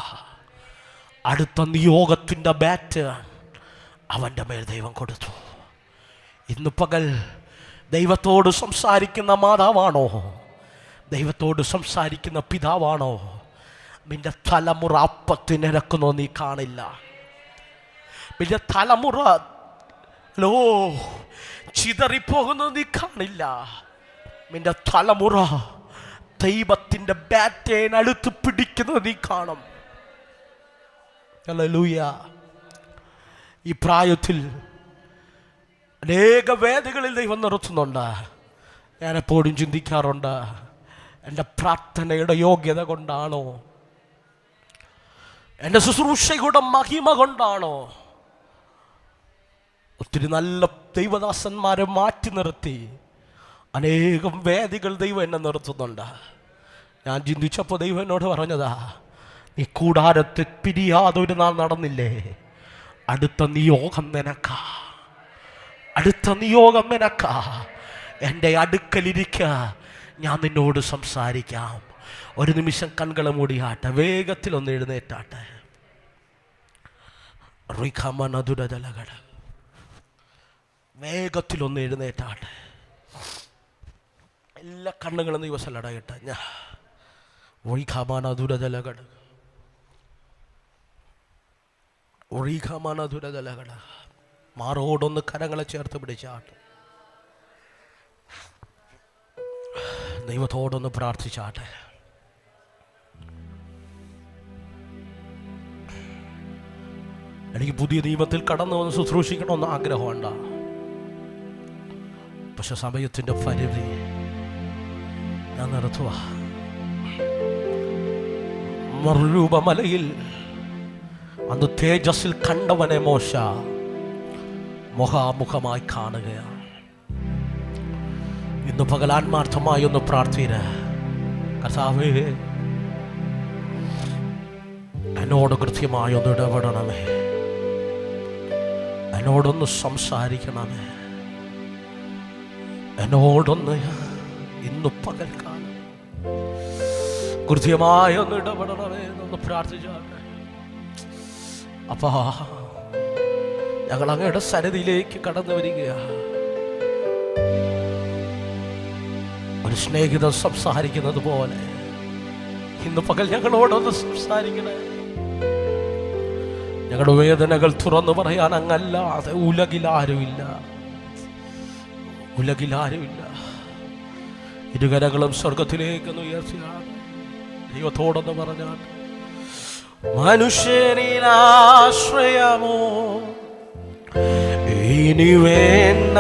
അടുത്ത നിയോഗത്തിൻ്റെ ബാറ്റ് അവൻ്റെ മേൽ ദൈവം കൊടുത്തു. ഇന്ന് പകൽ ദൈവത്തോട് സംസാരിക്കുന്ന മാതാവാണോ? ദൈവത്തോട് സംസാരിക്കുന്ന പിതാവാണോ? നിന്റെ തലമുറ അപ്പത്തിനിരക്കുന്നോ നീ കാണില്ല. നിന്റെ തലമുറ ചിതറിപ്പോകുന്നത് നീ കാണില്ല. നിന്റെ തലമുറ ദൈവത്തിൻ്റെ ബാറ്റേനടുത്ത് പിടിക്കുന്നത് നീ കാണും. ഹല്ലേലൂയ. ഈ പ്രായത്തിൽ അനേക വേദികളിൽ ദൈവം നിർത്തുന്നുണ്ട്. ഞാൻ എപ്പോഴും ചിന്തിക്കാറുണ്ട്, എൻ്റെ പ്രാർത്ഥനയുടെ യോഗ്യത കൊണ്ടാണോ, എൻ്റെ ശുശ്രൂഷയുടെ മഹിമ കൊണ്ടാണോ? ഒത്തിരി നല്ല ദൈവദാസന്മാരെ മാറ്റി നിർത്തി അനേകം വേദികൾ ദൈവം എന്നെ നിർത്തുന്നുണ്ട്. ഞാൻ ചിന്തിച്ചപ്പോൾ ദൈവം എന്നോട് പറഞ്ഞതാ, നീ കൂടാരത്തിൽ പിരിയാതെ ഒരു നാൾ നടന്നില്ലേ, അടുത്ത നിയോഗം നിനക്കാ, അടുത്ത നിയോഗം നിനക്കാ. എൻ്റെ അടുക്കലിരിക്കുക, ഞാൻ നിന്നോട് സംസാരിക്കാം. ഒരു നിമിഷം കൺകളെ മൂടിയാട്ടെ, വേഗത്തിലൊന്ന് എഴുന്നേറ്റാട്ടെ. വേഗത്തിലൊന്ന് എഴുന്നേറ്റാട്ടെ. എല്ലാ കണ്ണുകളും ദിവസം അടയട്ടെ. ഞാൻ മാറോടൊന്ന് കരങ്ങളെ ചേർത്ത് പിടിച്ചാട്ടെ. ദൈവത്തോടൊന്ന് പ്രാർത്ഥിച്ചാട്ടെ. എനിക്ക് പുതിയ നിയമത്തിൽ കടന്നു വന്ന് ശുശ്രൂഷിക്കണമെന്ന് ആഗ്രഹമുണ്ട. പക്ഷെ സമയത്തിൻ്റെ പരിധി ഞാൻ നിർത്തുക. മറുരൂപമലയിൽ അന്ന് തേജസ്സിൽ കണ്ടവനെ മോശ മുഖാമുഖമായി കാണുകയാണ്. ഇന്ന് പകൽ ആത്മാർത്ഥമായി ഒന്ന് പ്രാർത്ഥിര, കർത്താവേ എന്നോട് കൃത്യമായി ഒന്ന് ഇടപെടണമേ, എന്നോടൊന്ന് സംസാരിക്കണമേ, എന്നോടൊന്ന് ഇന്ന് പകൽക്കാലം കൃത്യമായി ഒന്ന് ഇടപെടണമേ എന്നൊന്ന് പ്രാർത്ഥിച്ചാട്ടെ. അപ്പാ, ഞങ്ങൾ അങ്ങയുടെ സന്നിധിയിലേക്ക് കടന്നു വരികയാണ്. ഒരു സ്നേഹിതൻ സംസാരിക്കുന്നത് പോലെ ഇന്ന് പകൽ ഞങ്ങളോടൊന്ന് സംസാരിക്കണേ. ഞങ്ങളുടെ വേദനകൾ തുറന്നു പറയാൻ അങ്ങല്ലാതെ ഉലകിലാരുമില്ല, ഉലകിലാരുമില്ല. ഇരുകരങ്ങളും സ്വർഗത്തിലേക്കൊന്ന് ഉയർത്തിയാണ് ദൈവത്തോടൊന്ന് പറഞ്ഞാൽ, മനുഷ്യനിലാശ്രയമോ ഇനി വേണ്ട,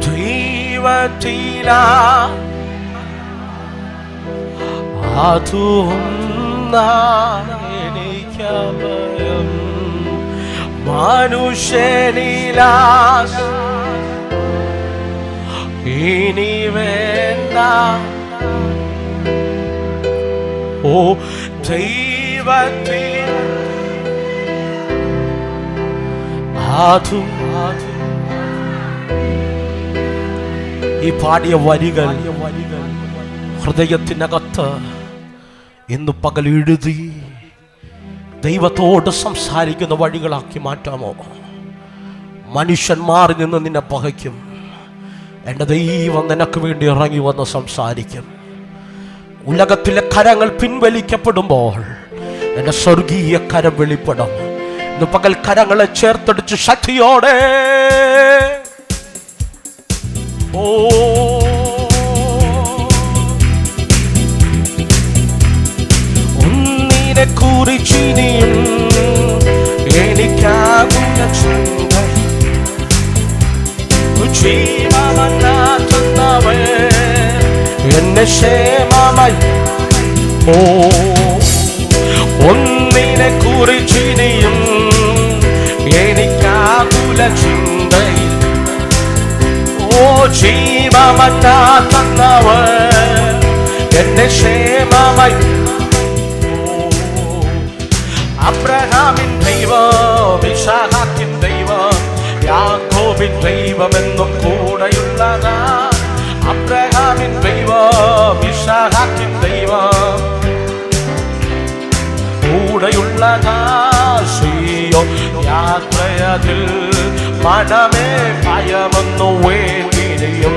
ദൈവത്തിലാ എനിക്കഭയം. മനുഷ്യനിലാശ ഇനി വേണ്ട, ഓ ദൈവത്തിൽ ഈ പാടിയ വരികൾ ഹൃദയത്തിനകത്ത് ഇന്ന് പകൽ എഴുതി ദൈവത്തോട് സംസാരിക്കുന്ന വഴികളാക്കി മാറ്റാമോ? മനുഷ്യന്മാരിൽ നിന്ന് നിന്നെ പകയ്ക്കും, എൻ്റെ ദൈവം നിനക്ക് വേണ്ടി ഇറങ്ങി വന്ന് സംസാരിക്കും. ഉലകത്തിലെ കരങ്ങൾ പിൻവലിക്കപ്പെടുമ്പോൾ എൻ്റെ സ്വർഗീയ കരം വെളിപ്പെടും. ഇന്ന് പകൽ കരങ്ങളെ ചേർത്തടിച്ച് ശക്തിയോടെ ഓ ഒന്നിനെ കുറിച്ചിനിയും എനിക്കാകുന്ന ചിന്ത, ജീവമന്നാക്കുന്നവൻ എന്നെ ക്ഷേമമായി. ഓ ഒന്നിനെ കുറിച്ചിനിയും എനിക്കാകുല ചിന്തയിൽ, ഓ ജീവമന്നാക്കുന്നവൻ എന്നെ ക്ഷേമമായി. അബ്രഹാമിൻ ദൈവം, ഇസ്ഹാക്കിൻ ദൈവം, യാക്കോബിൻ ദൈവമെന്നും കൂടെയുള്ളതാ. അബ്രഹാമിൻ ദൈവം, ഇസ്ഹാക്കിൻ ദൈവം കൂടെയുള്ളതാ. സിയോൻ യാത്രയതിൽ മനമേ ഭയമൊന്നു വേണ്ടിയും,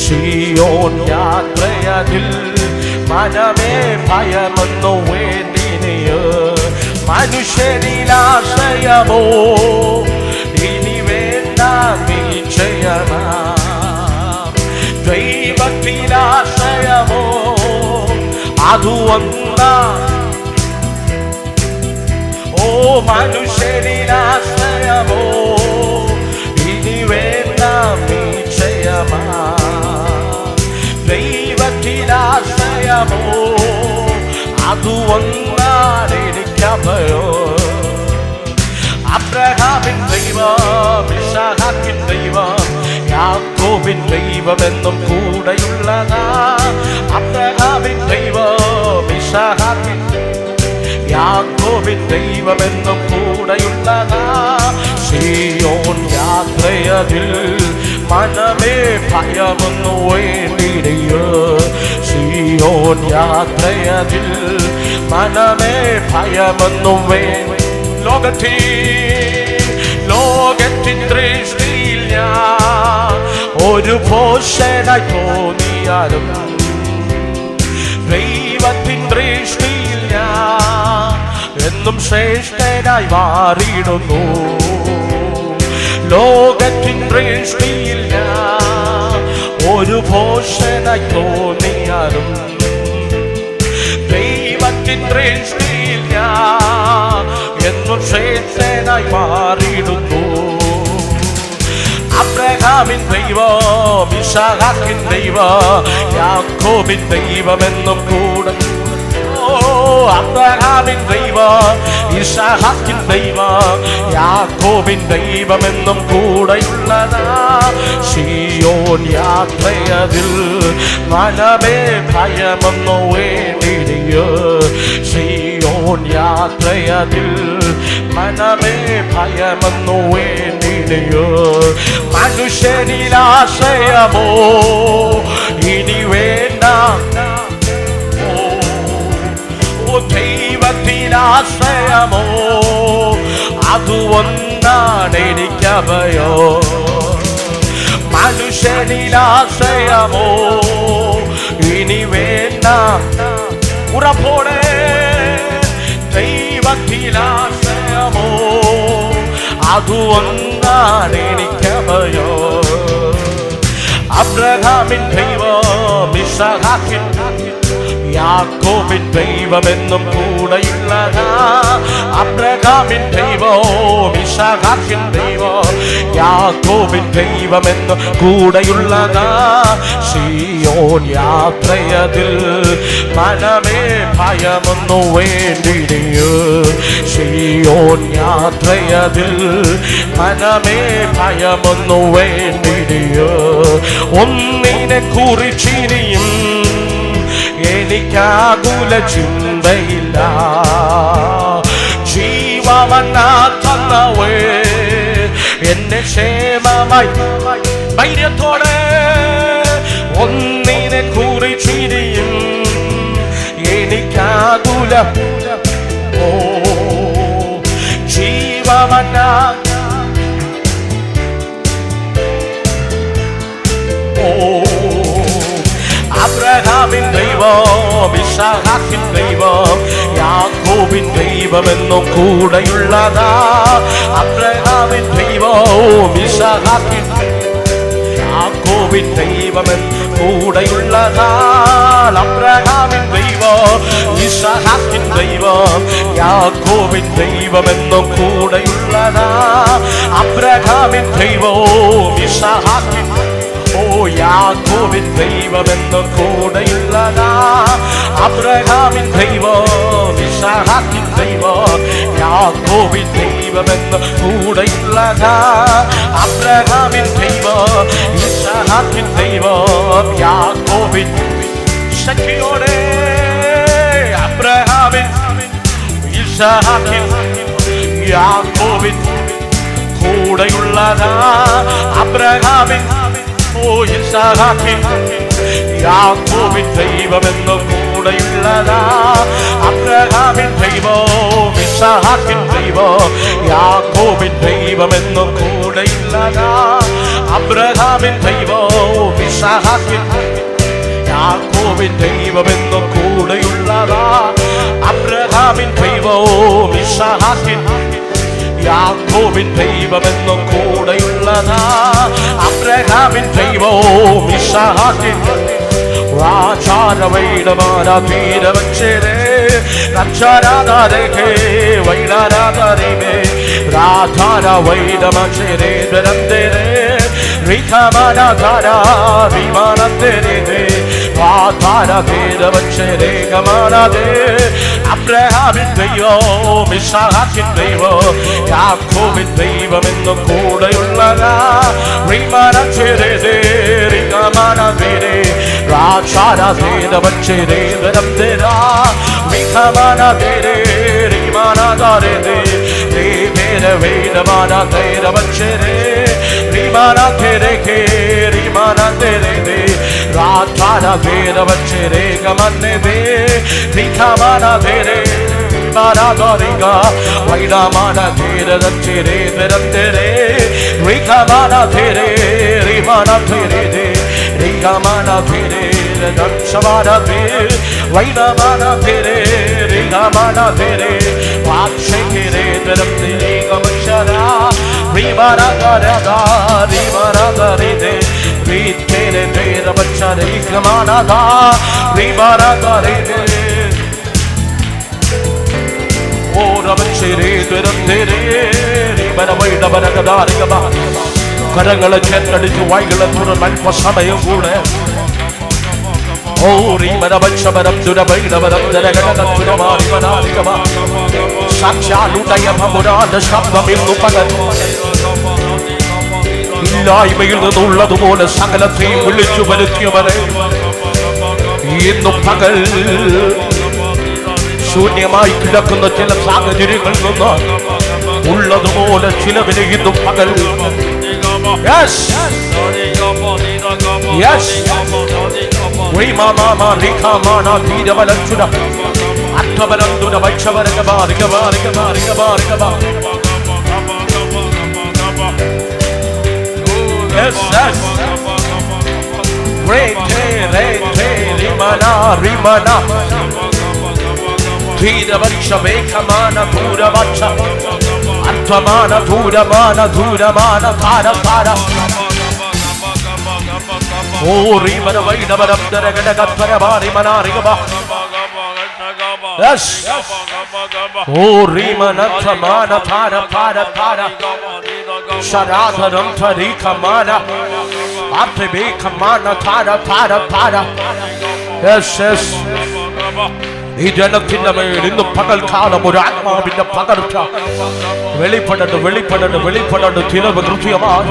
സിയോൻ യാത്രയതിൽ മനമേ ഭയമൊന്നു വേണ്ടിനിയോ. മനുഷ്യനിലാശ്രയമോ ഇനി വേണ്ട, നിശ്ചയമാ ദൈവത്തിലാശ്രയമോ അതു ഒന്നാ. ഓ മനുഷ്യനിലാശ്രയമോ ഇനി വേണ്ട, നിശ്ചയമാ ദൈവത്തിലാശ്രയമോ അതു ഒന്നാണ് എനിക്കഭയോ. അബ്രഹാമിൻ ദൈവം, ഇസ്ഹാക്കിൻ ദൈവം, യാക്കോബിൻ ദൈവമെന്നും കൂടെയുള്ളതാ. അബ്രഹാമിൻ ദൈവം, ഇസ്ഹാക്കിൻ യാക്കോബിൻ ദൈവമെന്നും കൂടെയുള്ളതാ. സീയോൻ യാത്രയതിൽ മനമേ ഭയമൊന്നു വേണ്ടിയിടയോ. സീയോൻ യാത്രയതിൽ മനമേ ഭയമൊന്നും ലോകത്തിൻ ദൃഷ്ടിയിൽ ഞാൻ ഒരു ഭോഷനായി തോന്നിയാലും ദൈവത്തിൻ ദൃഷ്ടിയിൽ ഞാൻ എന്നും ശ്രേഷ്ഠനായി മാറിയിടുന്നു. ലോകത്തിൻ ദൃഷ്ടിയിൽ ഞാൻ ഒരു ഭോഷനായി തോന്നിയാലും ദൈവത്തിൻ ദൃഷ്ടിയിൽ ഞാൻ എന്നും ശ്രേഷ്ഠനായി മാറിയിടുന്നു. അബ്രഹാമിൻ ദൈവം, ഇസ്ഹാക്കിൻ ദൈവം, യാക്കോബിൻ ദൈവമെന്നും കൂടെ. അബ്രഹാമിൻ ദൈവം, ഇസ്ഹാക്കിൻ ദൈവം, യാക്കോബിൻ ദൈവമെന്നും കൂടെയുള്ളതാ. സീയോൻ യാത്രയതിൽ മനമേ ഭയമൊന്നു വേണ്ടിയിടയോ. സീയോൻ യാത്രയതിൽ മനമേ ഭയമൊന്നു വേണ്ടിയിടയോ. മനുഷ്യനിലാശ്രയമോ ഇനി വേണ്ട, ദൈവത്തിലാശ്രയമോ അതുവൊന്നാണ് എനിക്കഭയോ. മനുഷ്യനിലാശ്രയമോ ഇനി വേണ്ട, ഉറപ്പോടെ ദൈവത്തിലാശ്രയമോ അതുവൊന്നാണ് എനിക്കഭയോ. അബ്രഹാമിൻ ദൈവം, ഇസ്ഹാക്കിൻ യാക്കോബിൻ ദൈവമെന്നും കൂടെയുള്ളതാ. അബ്രഹാമിൻ ദൈവം, ഇസ്ഹാക്കിൻ ദൈവം, യാക്കോബിൻ ദൈവമെന്നും കൂടെയുള്ളതാ. സീയോൻ യാത്രയതിൽ മനമേ ഭയമൊന്നു വേണ്ടിയിടയോ. സീയോൻ യാത്രയതിൽ മനമേ ഭയമൊന്നു വേണ്ടിയിടയോ. ഒന്നിനെ കുറിച്ചിനിയും എനിക്കാകുല ചിന്തയില്ല. ജീവവനാ തന്നവേ എന്നെ ക്ഷേമമായി ധൈര്യത്തോടെ ഒന്നിനെ കുറിച്ചിരിയും എനിക്കാകുല. ഓ ജീവവനാ, ഓ അബ്രഹാമിൻ ദൈവം, ഇസ്ഹാക്കിൻ ദൈവം, യാക്കോബിൻ ദൈവമെന്നും കൂടെയുള്ളതാ. അബ്രഹാമിൻ ദൈവം, ഇസ്ഹാക്കിൻ യാക്കോബിൻ ദൈവമെന്നും കൂടെയുള്ളതാ. അബ്രഹാമിൻ ദൈവം, ഇസ്ഹാക്കിൻ ദൈവം, യാക്കോബിൻ ദൈവമെന്നും കൂടെയുള്ളതാ. അബ്രഹാമിൻ ദൈവം, ഇസ്ഹാക്കിൻ യാക്കോബിൻ ദൈവമെന്നും കൂടെയുള്ളതാ. അബ്രഹാമിൻ ദൈവം, ഇസ്ഹാക്കിൻ ദൈവം, യാക്കോബിൻ ദൈവമെന്നും കൂടെയുള്ളതാ. അബ്രഹാമിൻ ദൈവം, ഇസ്ഹാക്കിൻ ദൈവം, യാക്കോബിൻ ശക്തിയോടെ. അബ്രഹാമിൻ, ഇസ്ഹാക്കിൻ, യാക്കോബിൻ കൂടെയുള്ളതാ. അബ്രഹാമിൻ, ഇസ്ഹാക്കിൻ, യാക്കോബിൻ ദൈവമെന്നും കൂടെയുള്ളതാ. അബ്രഹാമിൻ ദൈവം, ഇസ്ഹാക്കിൻ ദൈവം, യാക്കോബിൻ ദൈവമെന്നും കൂടെയുള്ളതാ. അബ്രഹാമിൻ ദൈവം, ഇസ്ഹാക്കിൻ, യാക്കോബിൻ ദൈവമെന്നും കൂടെയുള്ളതാ. അബ്രഹാമിൻ ദൈവം, ഇസ്ഹാക്കിൻ, യാക്കോബിൻ ദൈവമെന്നും കൂടെയുള്ളതാ. അബ്രഹാമിൻ ദൈവം, ഇസ്ഹാക്കിൻ രാജാരവൈടമാരാ തീരവച്ചേരേ രക്ഷാരാധാരേ വൈടാരാധാരേ രാധാര വൈടമച്ചേരേ ദരന്തേരേ റിഖമാനാധാരാ വിമാനത്തേരേ ആധാര തീരവച്ചേരേ ഗമാനാദേ. ഇബ്രാഹിമിൻ ദൈവം, ഇസ്ഹാക്കിൻ ദൈവം, യാക്കോബിൻ ദൈവം എന്നും കൂടെയുള്ളതാ. കരങ്ങളെ ചേർത്തടിച്ച് വായികളെ തുറന്ന് അല്പസമയം കൂടെ ഇല്ലായ്മയിൽ നിന്നുള്ളതുപോലെ സകലത്തെയും വിളിച്ചു വരുത്തിയവരെ ഇന്നു പകൽ ശൂന്യമായി കിടക്കുന്ന ചില സാഹചര്യങ്ങളിൽ നിന്ന് ഉള്ളതുപോലെ ചിലവിനെ ഇന്നു പകൽ ഈ ജനത്തിന്റെ മേൽ ഇന്ന് പകൽക്കാലം ഒരു ആത്മാവിന്റെ പകർച്ച വെളിപ്പെടട്ട് ചിലവ് കൃത്യമായി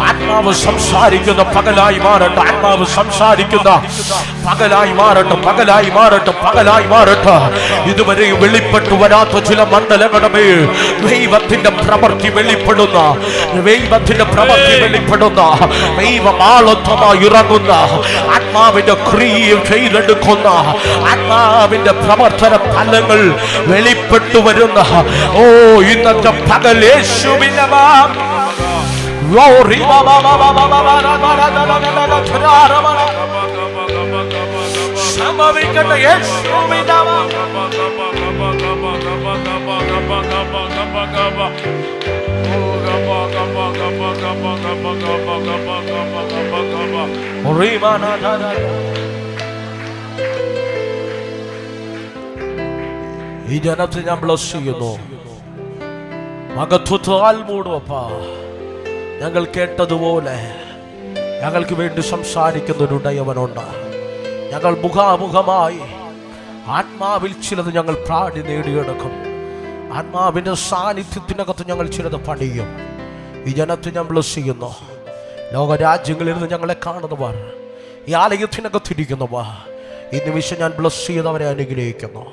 ആത്മാവ് സംസാരിക്കുന്ന പകലായി മാറട്ടെ. ആത്മാവ് സംസാരിക്കുന്ന പകലായി മാറട്ടെ. ഇതുവരെ വെളിപ്പെട്ടു വരാത്ത ചില മണ്ഡലങ്ങളുടെ മേൽ ദൈവത്തിന്റെ പ്രവൃത്തി വെളിപ്പെടുന്ന ദൈവമാളത്വമായി ഇറങ്ങുന്ന ആത്മാവിന്റെ ക്രിയ ചെയ്തെടുക്കുന്ന ആത്മാവിന്റെ പ്രവർത്തന ഫലങ്ങൾ വെളിപ്പെട്ടു വരുന്ന ഇന്നത്തെ പകൽ യേശുവിന്റെ സംഭവിക്കട്ടെ. യേശുവിന്റെ ഈ ജനത്തെ ഞാൻ ബ്ലസ് ചെയ്യുന്നു. മകത്വത്താൽ മൂടുവപ്പാ. ഞങ്ങൾ കേട്ടതുപോലെ ഞങ്ങൾക്ക് വേണ്ടി സംസാരിക്കുന്ന ഒരു ദൈവനുണ്ട്. ഞങ്ങൾ മുഖാമുഖമായി ആത്മാവിൽ ചിലത് ഞങ്ങൾ പ്രാണി നേടിയെടുക്കും. ആത്മാവിന്റെ സാന്നിധ്യത്തിനകത്ത് ഞങ്ങൾ ചിലത് പണിയും. ഈ ജനത്തെ ഞാൻ ബ്ലസ് ചെയ്യുന്നു. ലോകരാജ്യങ്ങളിൽ നിന്ന് ഞങ്ങളെ കാണുന്നവർ, ഈ ആലയത്തിനകത്തിരിക്കുന്നവർ, ഈ നിമിഷം ഞാൻ ബ്ലസ് ചെയ്തവരെ അനുഗ്രഹിക്കുന്നു.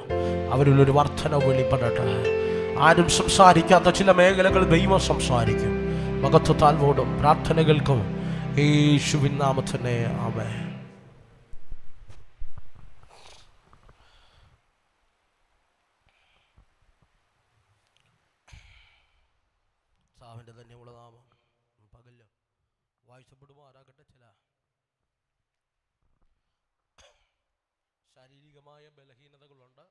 അവരിലൊരു വർധന വെളിപ്പെടട്ടെ. ആരും സംസാരിക്കാത്ത ചില മേഖലകൾ ദൈവം സംസാരിക്കും. മകത്വത്താൽ മൂടും പ്രാർത്ഥനകൾക്കും യേശുവിൻ നാമത്തിനെ ആമേൻ. സാവിന്റെ തന്നെയുള്ള നാമം പകല് വായിച്ചപ്പെടുമാറാകട്ടെ. ചില ശാരീരികമായ ബലഹീനതകളുണ്ട്.